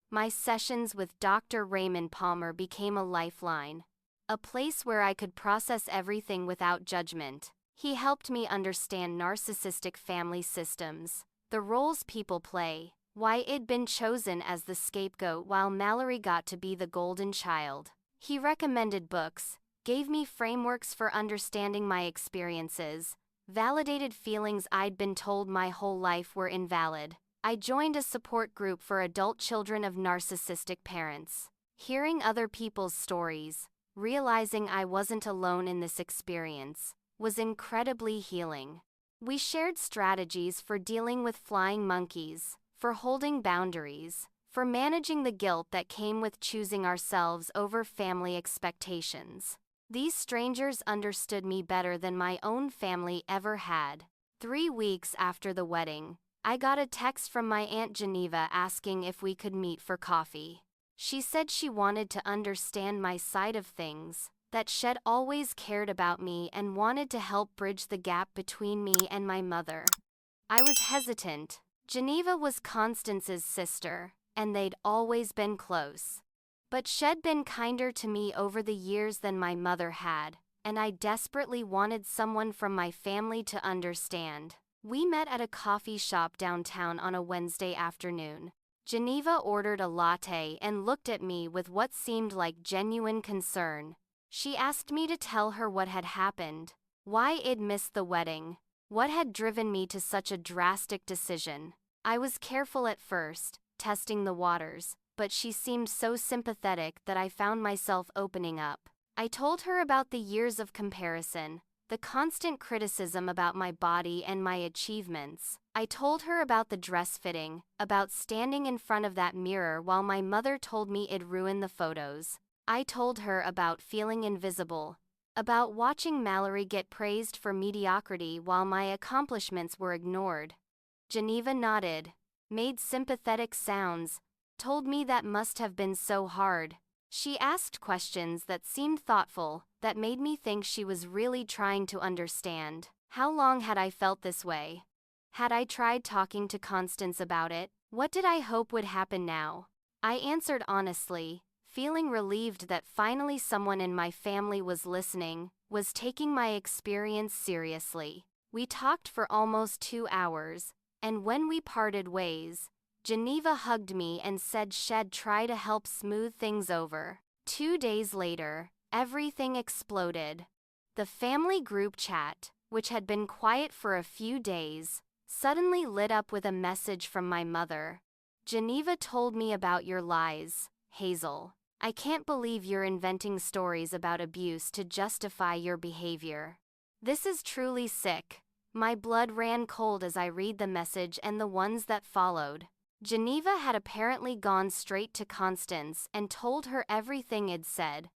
My sessions with Dr. Raymond Palmer became a lifeline, a place where I could process everything without judgment. He helped me understand narcissistic family systems, the roles people play, why it'd been chosen as the scapegoat while Mallory got to be the golden child. He recommended books, gave me frameworks for understanding my experiences, validated feelings I'd been told my whole life were invalid. I joined a support group for adult children of narcissistic parents. Hearing other people's stories, realizing I wasn't alone in this experience, was incredibly healing. We shared strategies for dealing with flying monkeys, for holding boundaries, for managing the guilt that came with choosing ourselves over family expectations. These strangers understood me better than my own family ever had. 3 weeks after the wedding, I got a text from my Aunt Geneva asking if we could meet for coffee. She said she wanted to understand my side of things, that she'd always cared about me and wanted to help bridge the gap between me and my mother. I was hesitant, Geneva was Constance's sister, and they'd always been close. But she'd been kinder to me over the years than my mother had, and I desperately wanted someone from my family to understand. We met at a coffee shop downtown on a Wednesday afternoon. Geneva ordered a latte and looked at me with what seemed like genuine concern. She asked me to tell her what had happened, why I'd missed the wedding, what had driven me to such a drastic decision. I was careful at first, testing the waters, but she seemed so sympathetic that I found myself opening up. I told her about the years of comparison, the constant criticism about my body and my achievements. I told her about the dress fitting, about standing in front of that mirror while my mother told me it'd ruin the photos. I told her about feeling invisible, about watching Mallory get praised for mediocrity while my accomplishments were ignored. Geneva nodded, made sympathetic sounds, told me that must have been so hard. She asked questions that seemed thoughtful, that made me think she was really trying to understand. How long had I felt this way? Had I tried talking to Constance about it? What did I hope would happen now? I answered honestly, feeling relieved that finally someone in my family was listening, was taking my experience seriously. We talked for almost 2 hours, and when we parted ways, Geneva hugged me and said she'd try to help smooth things over. 2 days later, everything exploded. The family group chat, which had been quiet for a few days, suddenly lit up with a message from my mother. Geneva told me about your lies, Hazel. I can't believe you're inventing stories about abuse to justify your behavior. This is truly sick. My blood ran cold as I read the message and the ones that followed. Geneva had apparently gone straight to Constance and told her everything I'd said,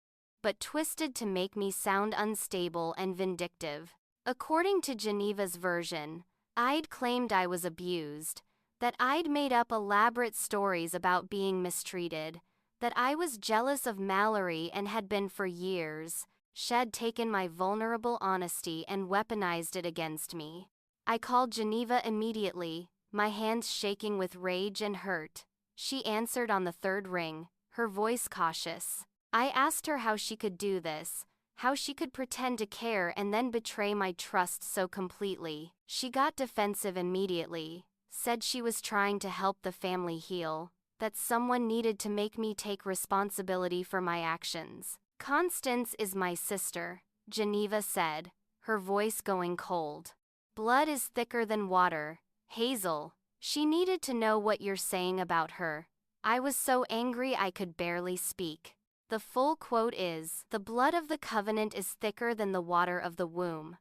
but twisted to make me sound unstable and vindictive. According to Geneva's version, I'd claimed I was abused, that I'd made up elaborate stories about being mistreated, that I was jealous of Mallory and had been for years. She'd taken my vulnerable honesty and weaponized it against me. I called Geneva immediately, my hands shaking with rage and hurt. She answered on the third ring, her voice cautious. I asked her how she could do this, how she could pretend to care and then betray my trust so completely. She got defensive immediately, said she was trying to help the family heal, that someone needed to make me take responsibility for my actions. Constance is my sister, Geneva said, her voice going cold. Blood is thicker than water, Hazel. She needed to know what you're saying about her. I was so angry I could barely speak. The full quote is, "The blood of the covenant is thicker than the water of the womb."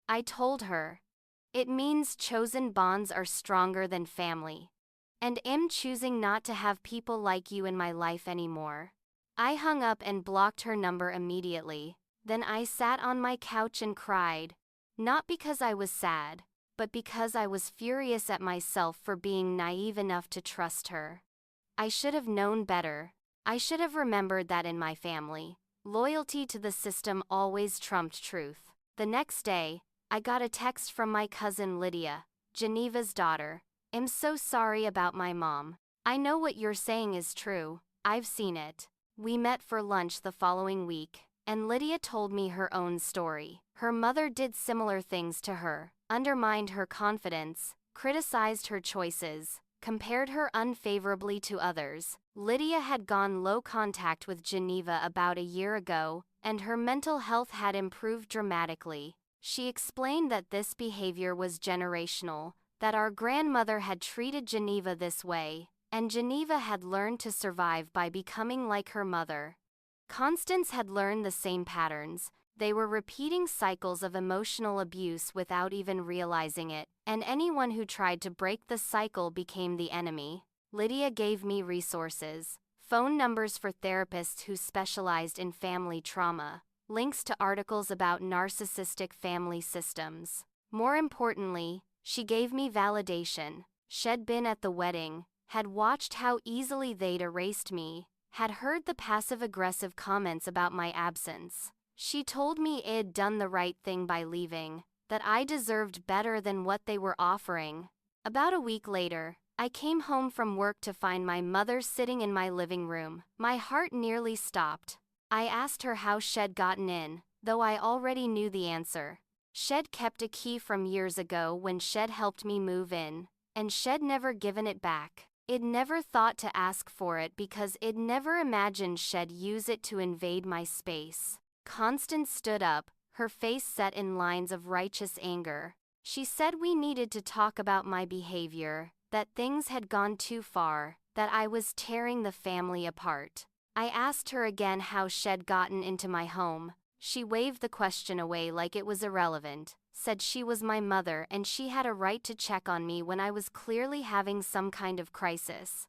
I told her. It means chosen bonds are stronger than family. And am choosing not to have people like you in my life anymore. I hung up and blocked her number immediately. Then I sat on my couch and cried. Not because I was sad, but because I was furious at myself for being naive enough to trust her. I should have known better. I should have remembered that in my family, loyalty to the system always trumped truth. The next day, I got a text from my cousin Lydia, Geneva's daughter. I'm so sorry about my mom. I know what you're saying is true. I've seen it. We met for lunch the following week, and Lydia told me her own story. Her mother did similar things to her, undermined her confidence, criticized her choices, compared her unfavorably to others. Lydia had gone low contact with Geneva about a year ago, and her mental health had improved dramatically. She explained that this behavior was generational, that our grandmother had treated Geneva this way, and Geneva had learned to survive by becoming like her mother. Constance had learned the same patterns. They were repeating cycles of emotional abuse without even realizing it, and anyone who tried to break the cycle became the enemy. Lydia gave me resources, phone numbers for therapists who specialized in family trauma, links to articles about narcissistic family systems. More importantly, she gave me validation. She'd been at the wedding, had watched how easily they'd erased me, had heard the passive-aggressive comments about my absence. She told me I'd done the right thing by leaving, that I deserved better than what they were offering. About a week later, I came home from work to find my mother sitting in my living room. My heart nearly stopped. I asked her how she'd gotten in, though I already knew the answer. She'd kept a key from years ago when she'd helped me move in, and she'd never given it back. I'd never thought to ask for it because I'd never imagined she'd use it to invade my space. Constance stood up, her face set in lines of righteous anger. She said we needed to talk about my behavior, that things had gone too far, that I was tearing the family apart. I asked her again how she'd gotten into my home. She waved the question away like it was irrelevant, said she was my mother and she had a right to check on me when I was clearly having some kind of crisis.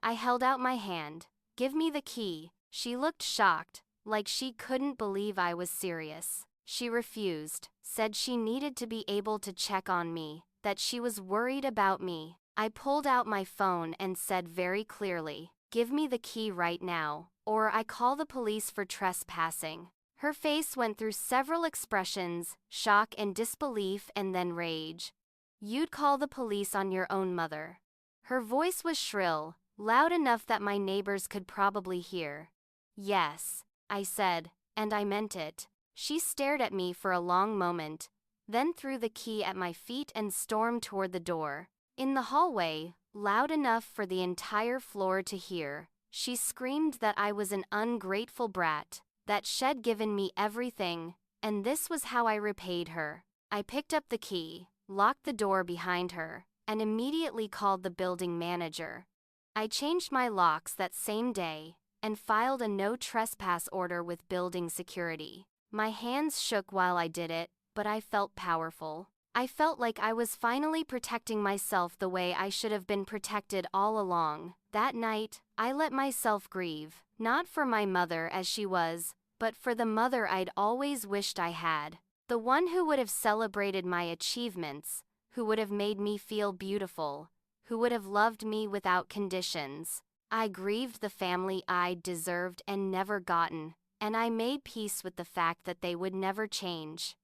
I held out my hand. "Give me the key." She looked shocked, like she couldn't believe I was serious. She refused, said she needed to be able to check on me, that she was worried about me. I pulled out my phone and said very clearly, "Give me the key right now, or I call the police for trespassing." Her face went through several expressions, shock and disbelief and then rage. "You'd call the police on your own mother." Her voice was shrill, loud enough that my neighbors could probably hear. "Yes," I said, and I meant it. She stared at me for a long moment, then threw the key at my feet and stormed toward the door. In the hallway, loud enough for the entire floor to hear, she screamed that I was an ungrateful brat, that she'd given me everything, and this was how I repaid her. I picked up the key, locked the door behind her, and immediately called the building manager. I changed my locks that same day, and filed a no trespass order with building security. My hands shook while I did it, but I felt powerful. I felt like I was finally protecting myself the way I should have been protected all along. That night, I let myself grieve, not for my mother as she was, but for the mother I'd always wished I had. The one who would have celebrated my achievements, who would have made me feel beautiful, who would have loved me without conditions. I grieved the family I'd deserved and never gotten, and I made peace with the fact that they would never change.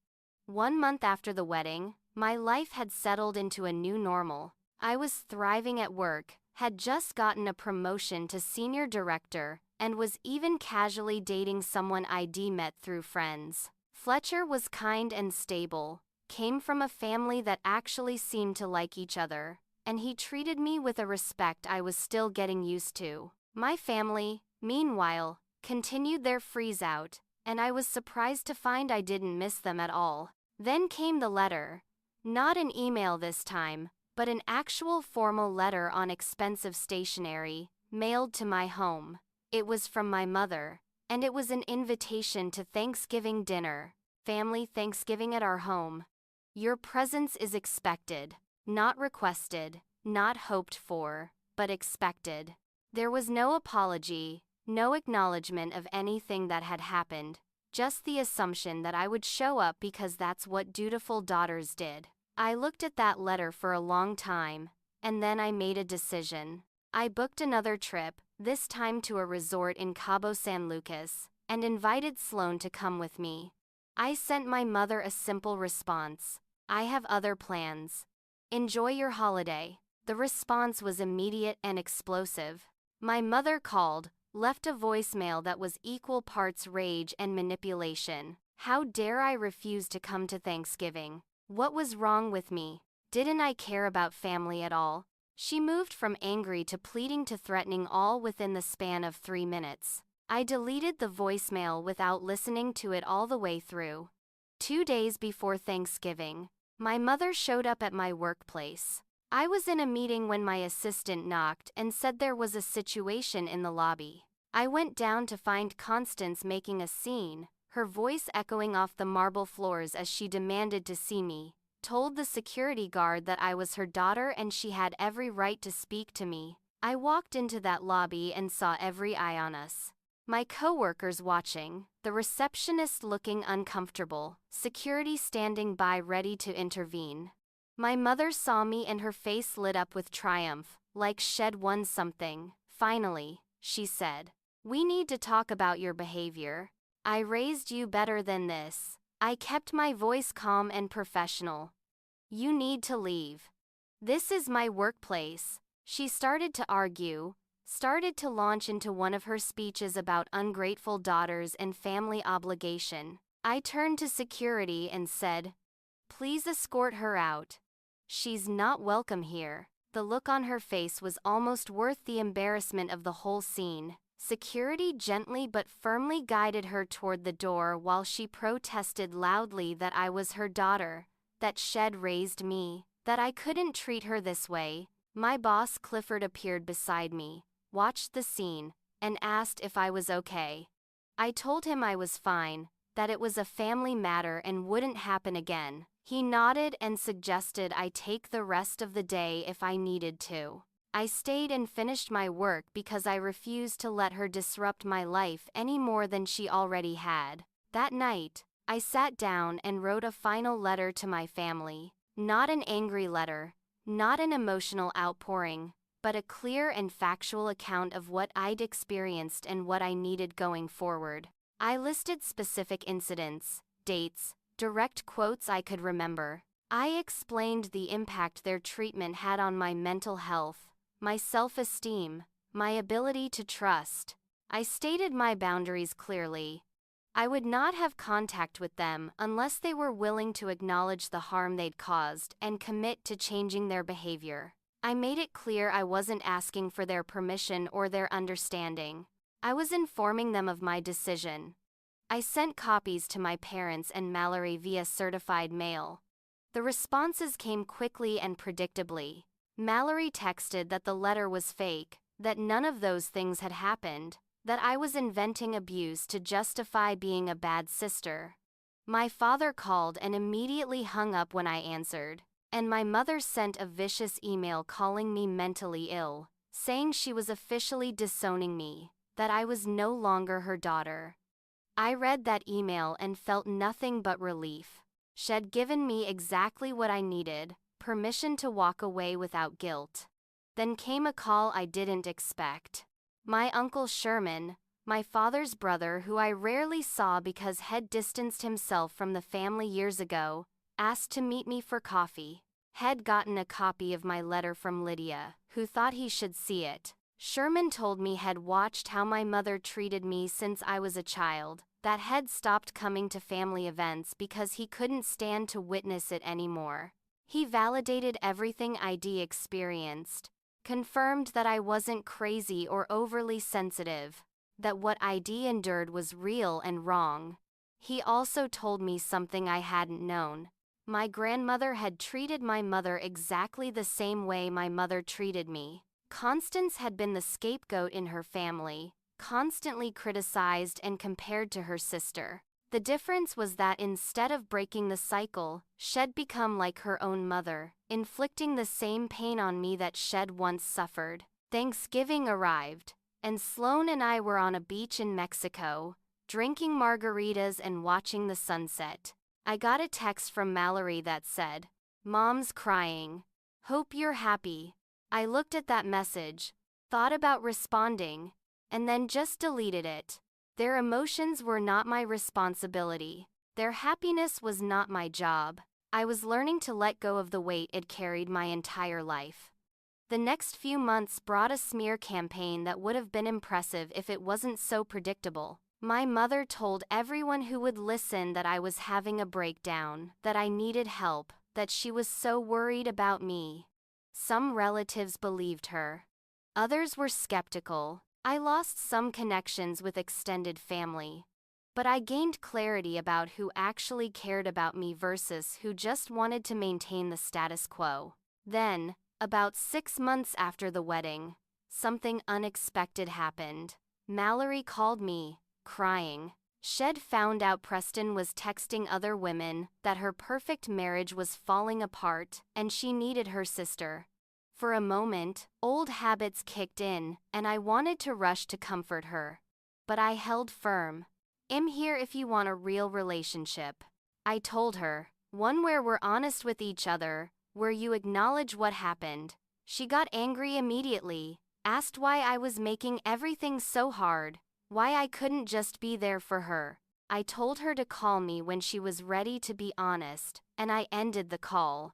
1 month after the wedding, my life had settled into a new normal. I was thriving at work, had just gotten a promotion to senior director, and was even casually dating someone I'd met through friends. Fletcher was kind and stable, came from a family that actually seemed to like each other, and he treated me with a respect I was still getting used to. My family, meanwhile, continued their freeze-out, and I was surprised to find I didn't miss them at all. Then came the letter. Not an email this time, but an actual formal letter on expensive stationery, mailed to my home. It was from my mother, and it was an invitation to Thanksgiving dinner, family Thanksgiving at our home. "Your presence is expected, not requested, not hoped for, but expected." There was no apology, no acknowledgement of anything that had happened, just the assumption that I would show up because that's what dutiful daughters did. I looked at that letter for a long time, and then I made a decision. I booked another trip, this time to a resort in Cabo San Lucas, and invited Sloan to come with me. I sent my mother a simple response: "I have other plans. Enjoy your holiday." The response was immediate and explosive. My mother called, left a voicemail that was equal parts rage and manipulation. How dare I refuse to come to Thanksgiving? What was wrong with me? Didn't I care about family at all? She moved from angry to pleading to threatening, all within the span of 3 minutes. I deleted the voicemail without listening to it all the way through. 2 days before Thanksgiving, my mother showed up at my workplace. I was in a meeting when my assistant knocked and said there was a situation in the lobby. I went down to find Constance making a scene, her voice echoing off the marble floors as she demanded to see me, told the security guard that I was her daughter and she had every right to speak to me. I walked into that lobby and saw every eye on us. My coworkers watching, the receptionist looking uncomfortable, security standing by ready to intervene. My mother saw me and her face lit up with triumph, like she'd won something. "Finally," she said. "We need to talk about your behavior. I raised you better than this." I kept my voice calm and professional. "You need to leave." This is my workplace. She started to argue, started to launch into one of her speeches about ungrateful daughters and family obligation. I turned to security and said, "Please escort her out. She's not welcome here." The look on her face was almost worth the embarrassment of the whole scene. Security gently but firmly guided her toward the door while she protested loudly that I was her daughter, that Shed raised me, that I couldn't treat her this way. My boss Clifford appeared beside me, watched the scene, and asked if I was okay. I told him I was fine, that it was a family matter and wouldn't happen again. He nodded and suggested I take the rest of the day if I needed to. I stayed and finished my work because I refused to let her disrupt my life any more than she already had. That night, I sat down and wrote a final letter to my family. Not an angry letter, not an emotional outpouring, but a clear and factual account of what I'd experienced and what I needed going forward. I listed specific incidents, dates, direct quotes I could remember. I explained the impact their treatment had on my mental health, my self-esteem, my ability to trust. I stated my boundaries clearly. I would not have contact with them unless they were willing to acknowledge the harm they'd caused and commit to changing their behavior. I made it clear I wasn't asking for their permission or their understanding. I was informing them of my decision. I sent copies to my parents and Mallory via certified mail. The responses came quickly and predictably. Mallory texted that the letter was fake, that none of those things had happened, that I was inventing abuse to justify being a bad sister. My father called and immediately hung up when I answered, and my mother sent a vicious email calling me mentally ill, saying she was officially disowning me, that I was no longer her daughter. I read that email and felt nothing but relief. She'd given me exactly what I needed, permission to walk away without guilt. Then came a call I didn't expect. My uncle Sherman, my father's brother who I rarely saw because had distanced himself from the family years ago, asked to meet me for coffee. Had gotten a copy of my letter from Lydia, who thought he should see it. Sherman told me had watched how my mother treated me since I was a child, that had stopped coming to family events because he couldn't stand to witness it anymore. He validated everything I'd experienced, confirmed that I wasn't crazy or overly sensitive, that what I'd endured was real and wrong. He also told me something I hadn't known. My grandmother had treated my mother exactly the same way my mother treated me. Constance had been the scapegoat in her family, constantly criticized and compared to her sister. The difference was that instead of breaking the cycle, she'd become like her own mother, inflicting the same pain on me that she'd once suffered. Thanksgiving arrived, and Sloane and I were on a beach in Mexico, drinking margaritas and watching the sunset. I got a text from Mallory that said, "Mom's crying. Hope you're happy." I looked at that message, thought about responding, and then just deleted it. Their emotions were not my responsibility. Their happiness was not my job. I was learning to let go of the weight it carried my entire life. The next few months brought a smear campaign that would have been impressive if it wasn't so predictable. My mother told everyone who would listen that I was having a breakdown, that I needed help, that she was so worried about me. Some relatives believed her. Others were skeptical. I lost some connections with extended family. But I gained clarity about who actually cared about me versus who just wanted to maintain the status quo. Then, about 6 months after the wedding, something unexpected happened. Mallory called me, crying. She'd found out Preston was texting other women, that her perfect marriage was falling apart, and she needed her sister. For a moment, old habits kicked in, and I wanted to rush to comfort her. But I held firm. "I'm here if you want a real relationship," I told her, "one where we're honest with each other, where you acknowledge what happened." She got angry immediately, asked why I was making everything so hard, why I couldn't just be there for her. I told her to call me when she was ready to be honest, and I ended the call.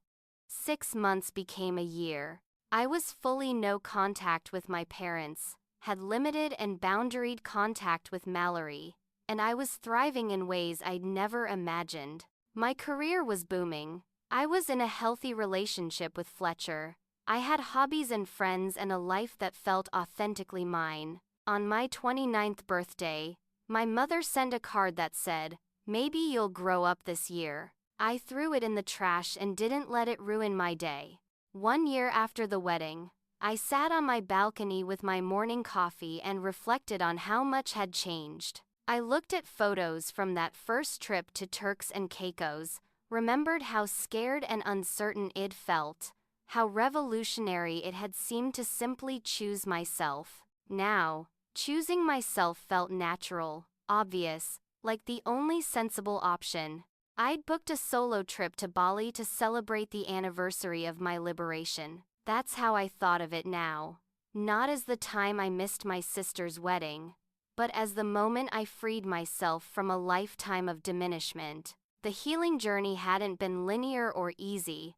6 months became a year. I was fully no contact with my parents, had limited and boundaried contact with Mallory, and I was thriving in ways I'd never imagined. My career was booming. I was in a healthy relationship with Fletcher. I had hobbies and friends and a life that felt authentically mine. On my 29th birthday, my mother sent a card that said, "Maybe you'll grow up this year." I threw it in the trash and didn't let it ruin my day. 1 year after the wedding, I sat on my balcony with my morning coffee and reflected on how much had changed. I looked at photos from that first trip to Turks and Caicos, remembered how scared and uncertain it felt, how revolutionary it had seemed to simply choose myself. Now, choosing myself felt natural, obvious, like the only sensible option. I'd booked a solo trip to Bali to celebrate the anniversary of my liberation. That's how I thought of it now. Not as the time I missed my sister's wedding, but as the moment I freed myself from a lifetime of diminishment. The healing journey hadn't been linear or easy,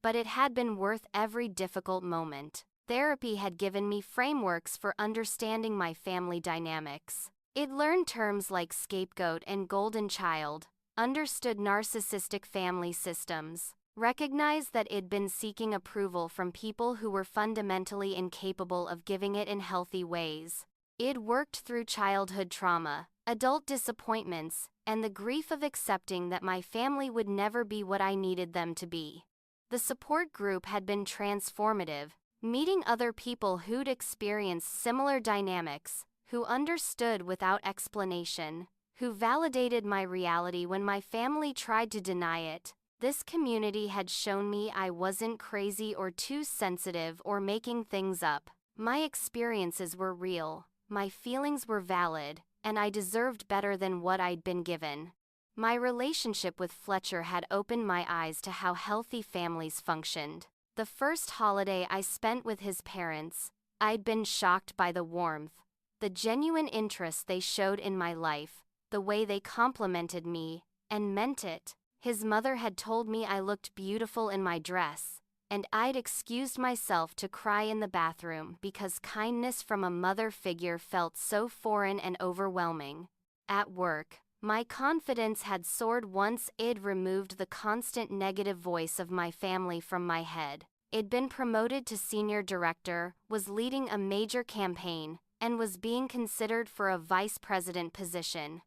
but it had been worth every difficult moment. Therapy had given me frameworks for understanding my family dynamics. It learned terms like scapegoat and golden child, understood narcissistic family systems, recognized that it'd been seeking approval from people who were fundamentally incapable of giving it in healthy ways. It worked through childhood trauma, adult disappointments, and the grief of accepting that my family would never be what I needed them to be. The support group had been transformative, meeting other people who'd experienced similar dynamics, who understood without explanation, who validated my reality when my family tried to deny it. This community had shown me I wasn't crazy or too sensitive or making things up. My experiences were real, my feelings were valid, and I deserved better than what I'd been given. My relationship with Fletcher had opened my eyes to how healthy families functioned. The first holiday I spent with his parents, I'd been shocked by the warmth, the genuine interest they showed in my life, the way they complimented me, and meant it. His mother had told me I looked beautiful in my dress, and I'd excused myself to cry in the bathroom because kindness from a mother figure felt so foreign and overwhelming. At work, my confidence had soared once I'd removed the constant negative voice of my family from my head. I'd been promoted to senior director, was leading a major campaign, and was being considered for a vice president position.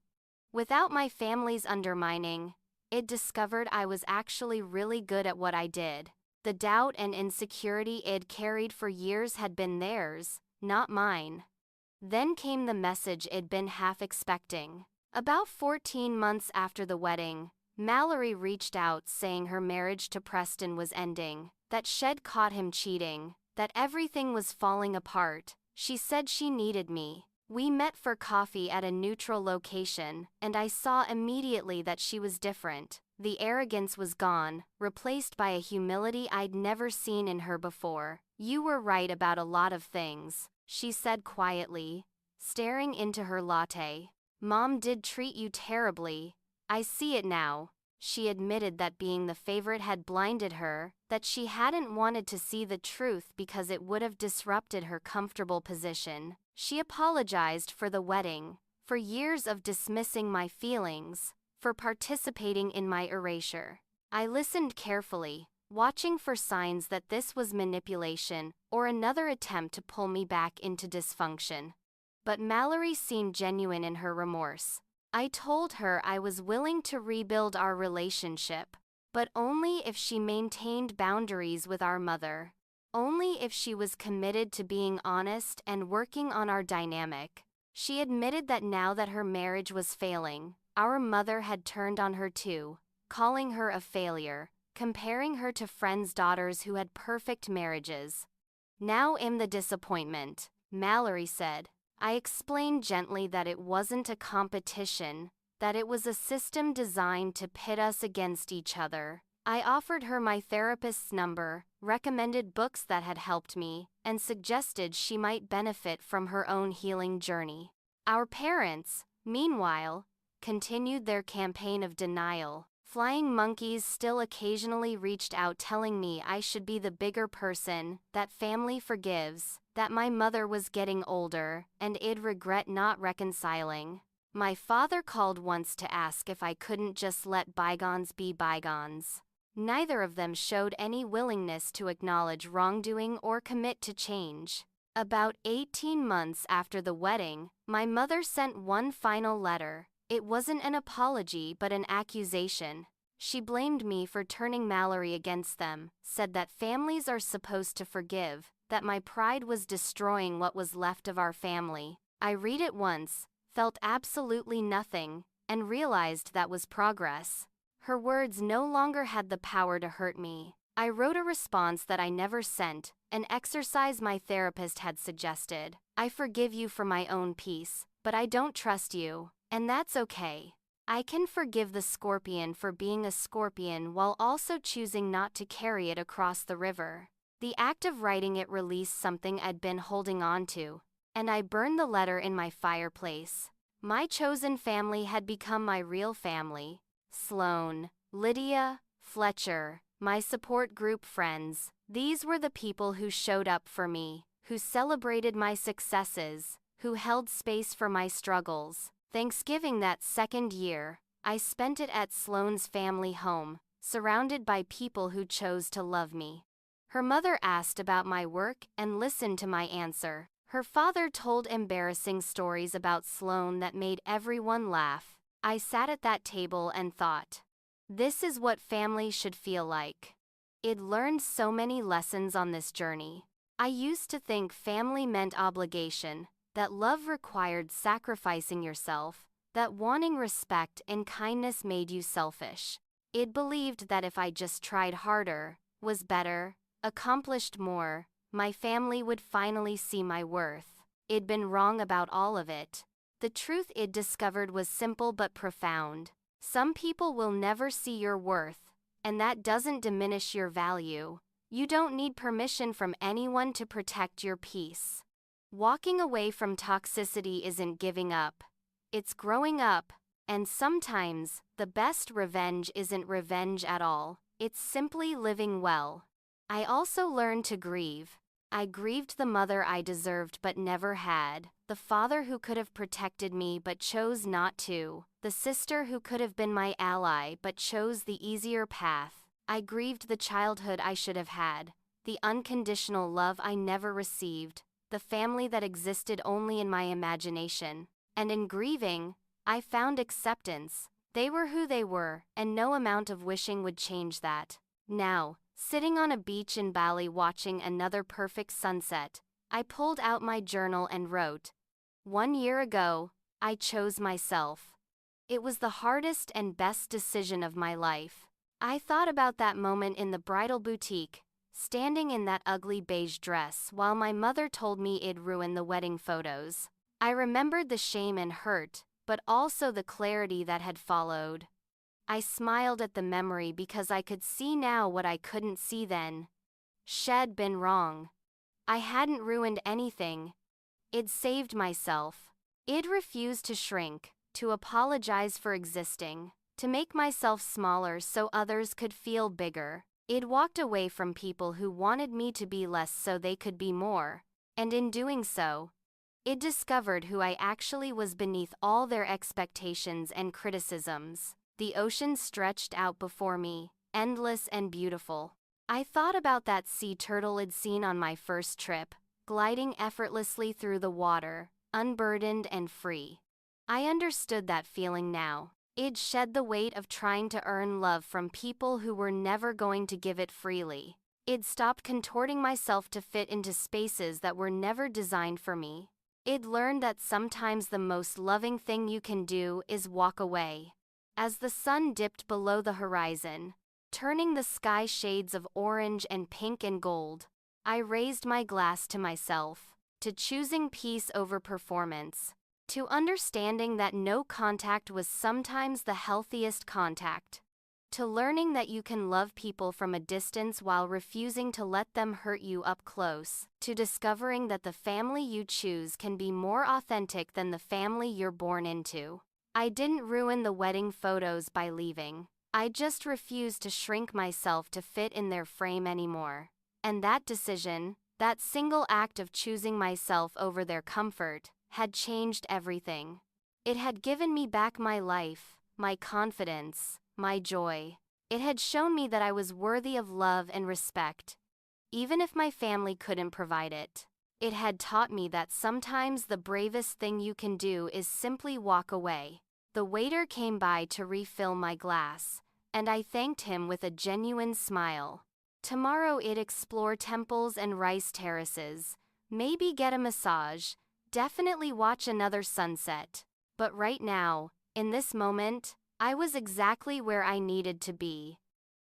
Without my family's undermining, I'd discovered I was actually really good at what I did. The doubt and insecurity I'd carried for years had been theirs, not mine. Then came the message I'd been half expecting. About 14 months after the wedding, Mallory reached out saying her marriage to Preston was ending, that she'd caught him cheating, that everything was falling apart. She said she needed me. We met for coffee at a neutral location, and I saw immediately that she was different. The arrogance was gone, replaced by a humility I'd never seen in her before. "You were right about a lot of things," she said quietly, staring into her latte. "Mom did treat you terribly. I see it now." She admitted that being the favorite had blinded her, that she hadn't wanted to see the truth because it would have disrupted her comfortable position. She apologized for the wedding, for years of dismissing my feelings, for participating in my erasure. I listened carefully, watching for signs that this was manipulation or another attempt to pull me back into dysfunction. But Mallory seemed genuine in her remorse. I told her I was willing to rebuild our relationship, but only if she maintained boundaries with our mother. Only if she was committed to being honest and working on our dynamic. She admitted that now that her marriage was failing, our mother had turned on her too, calling her a failure, comparing her to friends' daughters who had perfect marriages. "Now I'm the disappointment," Mallory said. I explained gently that it wasn't a competition, that it was a system designed to pit us against each other. I offered her my therapist's number, recommended books that had helped me, and suggested she might benefit from her own healing journey. Our parents, meanwhile, continued their campaign of denial. Flying monkeys still occasionally reached out telling me I should be the bigger person, that family forgives, that my mother was getting older, and I'd regret not reconciling. My father called once to ask if I couldn't just let bygones be bygones. Neither of them showed any willingness to acknowledge wrongdoing or commit to change. About 18 months after the wedding, my mother sent one final letter. It wasn't an apology but an accusation. She blamed me for turning Mallory against them, said that families are supposed to forgive, that my pride was destroying what was left of our family. I read it once, felt absolutely nothing, and realized that was progress. Her words no longer had the power to hurt me. I wrote a response that I never sent, an exercise my therapist had suggested. I forgive you for my own peace, but I don't trust you. And that's okay. I can forgive the scorpion for being a scorpion while also choosing not to carry it across the river. The act of writing it released something I'd been holding on to, and I burned the letter in my fireplace. My chosen family had become my real family. Sloan, Lydia, Fletcher, my support group friends. These were the people who showed up for me, who celebrated my successes, who held space for my struggles. Thanksgiving that second year, I spent it at Sloane's family home, surrounded by people who chose to love me. Her mother asked about my work and listened to my answer. Her father told embarrassing stories about Sloane that made everyone laugh. I sat at that table and thought, this is what family should feel like. I'd learned so many lessons on this journey. I used to think family meant obligation, that love required sacrificing yourself, that wanting respect and kindness made you selfish. I'd believed that if I just tried harder, was better, accomplished more, my family would finally see my worth. I'd been wrong about all of it. The truth I'd discovered was simple but profound. Some people will never see your worth, and that doesn't diminish your value. You don't need permission from anyone to protect your peace. Walking away from toxicity isn't giving up. It's growing up, and sometimes, the best revenge isn't revenge at all. It's simply living well. I also learned to grieve. I grieved the mother I deserved but never had, the father who could have protected me but chose not to, the sister who could have been my ally but chose the easier path. I grieved the childhood I should have had, the unconditional love I never received, the family that existed only in my imagination. And in grieving, I found acceptance. They were who they were, and no amount of wishing would change that. Now, sitting on a beach in Bali watching another perfect sunset, I pulled out my journal and wrote, 1 year ago, I chose myself. It was the hardest and best decision of my life. I thought about that moment in the bridal boutique, standing in that ugly beige dress while my mother told me it'd ruin the wedding photos. I remembered the shame and hurt, but also the clarity that had followed. I smiled at the memory because I could see now what I couldn't see then. She'd been wrong. I hadn't ruined anything. I'd saved myself. I'd refused to shrink, to apologize for existing, to make myself smaller so others could feel bigger. I'd walked away from people who wanted me to be less so they could be more, and in doing so, I'd discovered who I actually was beneath all their expectations and criticisms. The ocean stretched out before me, endless and beautiful. I thought about that sea turtle I'd seen on my first trip, gliding effortlessly through the water, unburdened and free. I understood that feeling now. I'd shed the weight of trying to earn love from people who were never going to give it freely. I'd stopped contorting myself to fit into spaces that were never designed for me. I'd learned that sometimes the most loving thing you can do is walk away. As the sun dipped below the horizon, turning the sky shades of orange and pink and gold, I raised my glass to myself, to choosing peace over performance, to understanding that no contact was sometimes the healthiest contact, to learning that you can love people from a distance while refusing to let them hurt you up close, to discovering that the family you choose can be more authentic than the family you're born into. I didn't ruin the wedding photos by leaving. I just refused to shrink myself to fit in their frame anymore. And that decision, that single act of choosing myself over their comfort, had changed everything. It had given me back my life, my confidence, my joy. It had shown me that I was worthy of love and respect, even if my family couldn't provide it. It had taught me that sometimes the bravest thing you can do is simply walk away. The waiter came by to refill my glass, and I thanked him with a genuine smile. Tomorrow I'd explore temples and rice terraces, maybe get a massage, definitely watch another sunset. But right now, in this moment, I was exactly where I needed to be.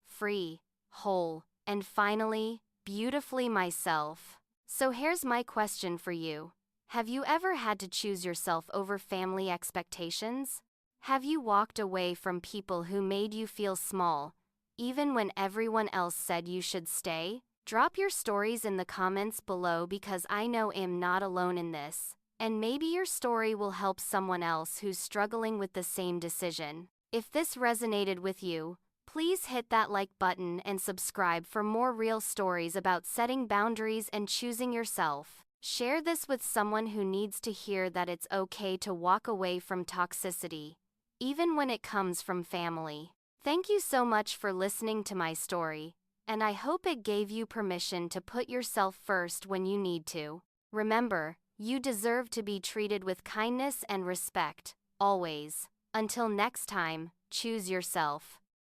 Free, whole, and finally, beautifully myself. So here's my question for you. Have you ever had to choose yourself over family expectations? Have you walked away from people who made you feel small, even when everyone else said you should stay? Drop your stories in the comments below because I know I'm not alone in this, and maybe your story will help someone else who's struggling with the same decision. If this resonated with you, please hit that like button and subscribe for more real stories about setting boundaries and choosing yourself. Share this with someone who needs to hear that it's okay to walk away from toxicity, even when it comes from family. Thank you so much for listening to my story, and I hope it gave you permission to put yourself first when you need to. Remember, you deserve to be treated with kindness and respect, always. Until next time, choose yourself.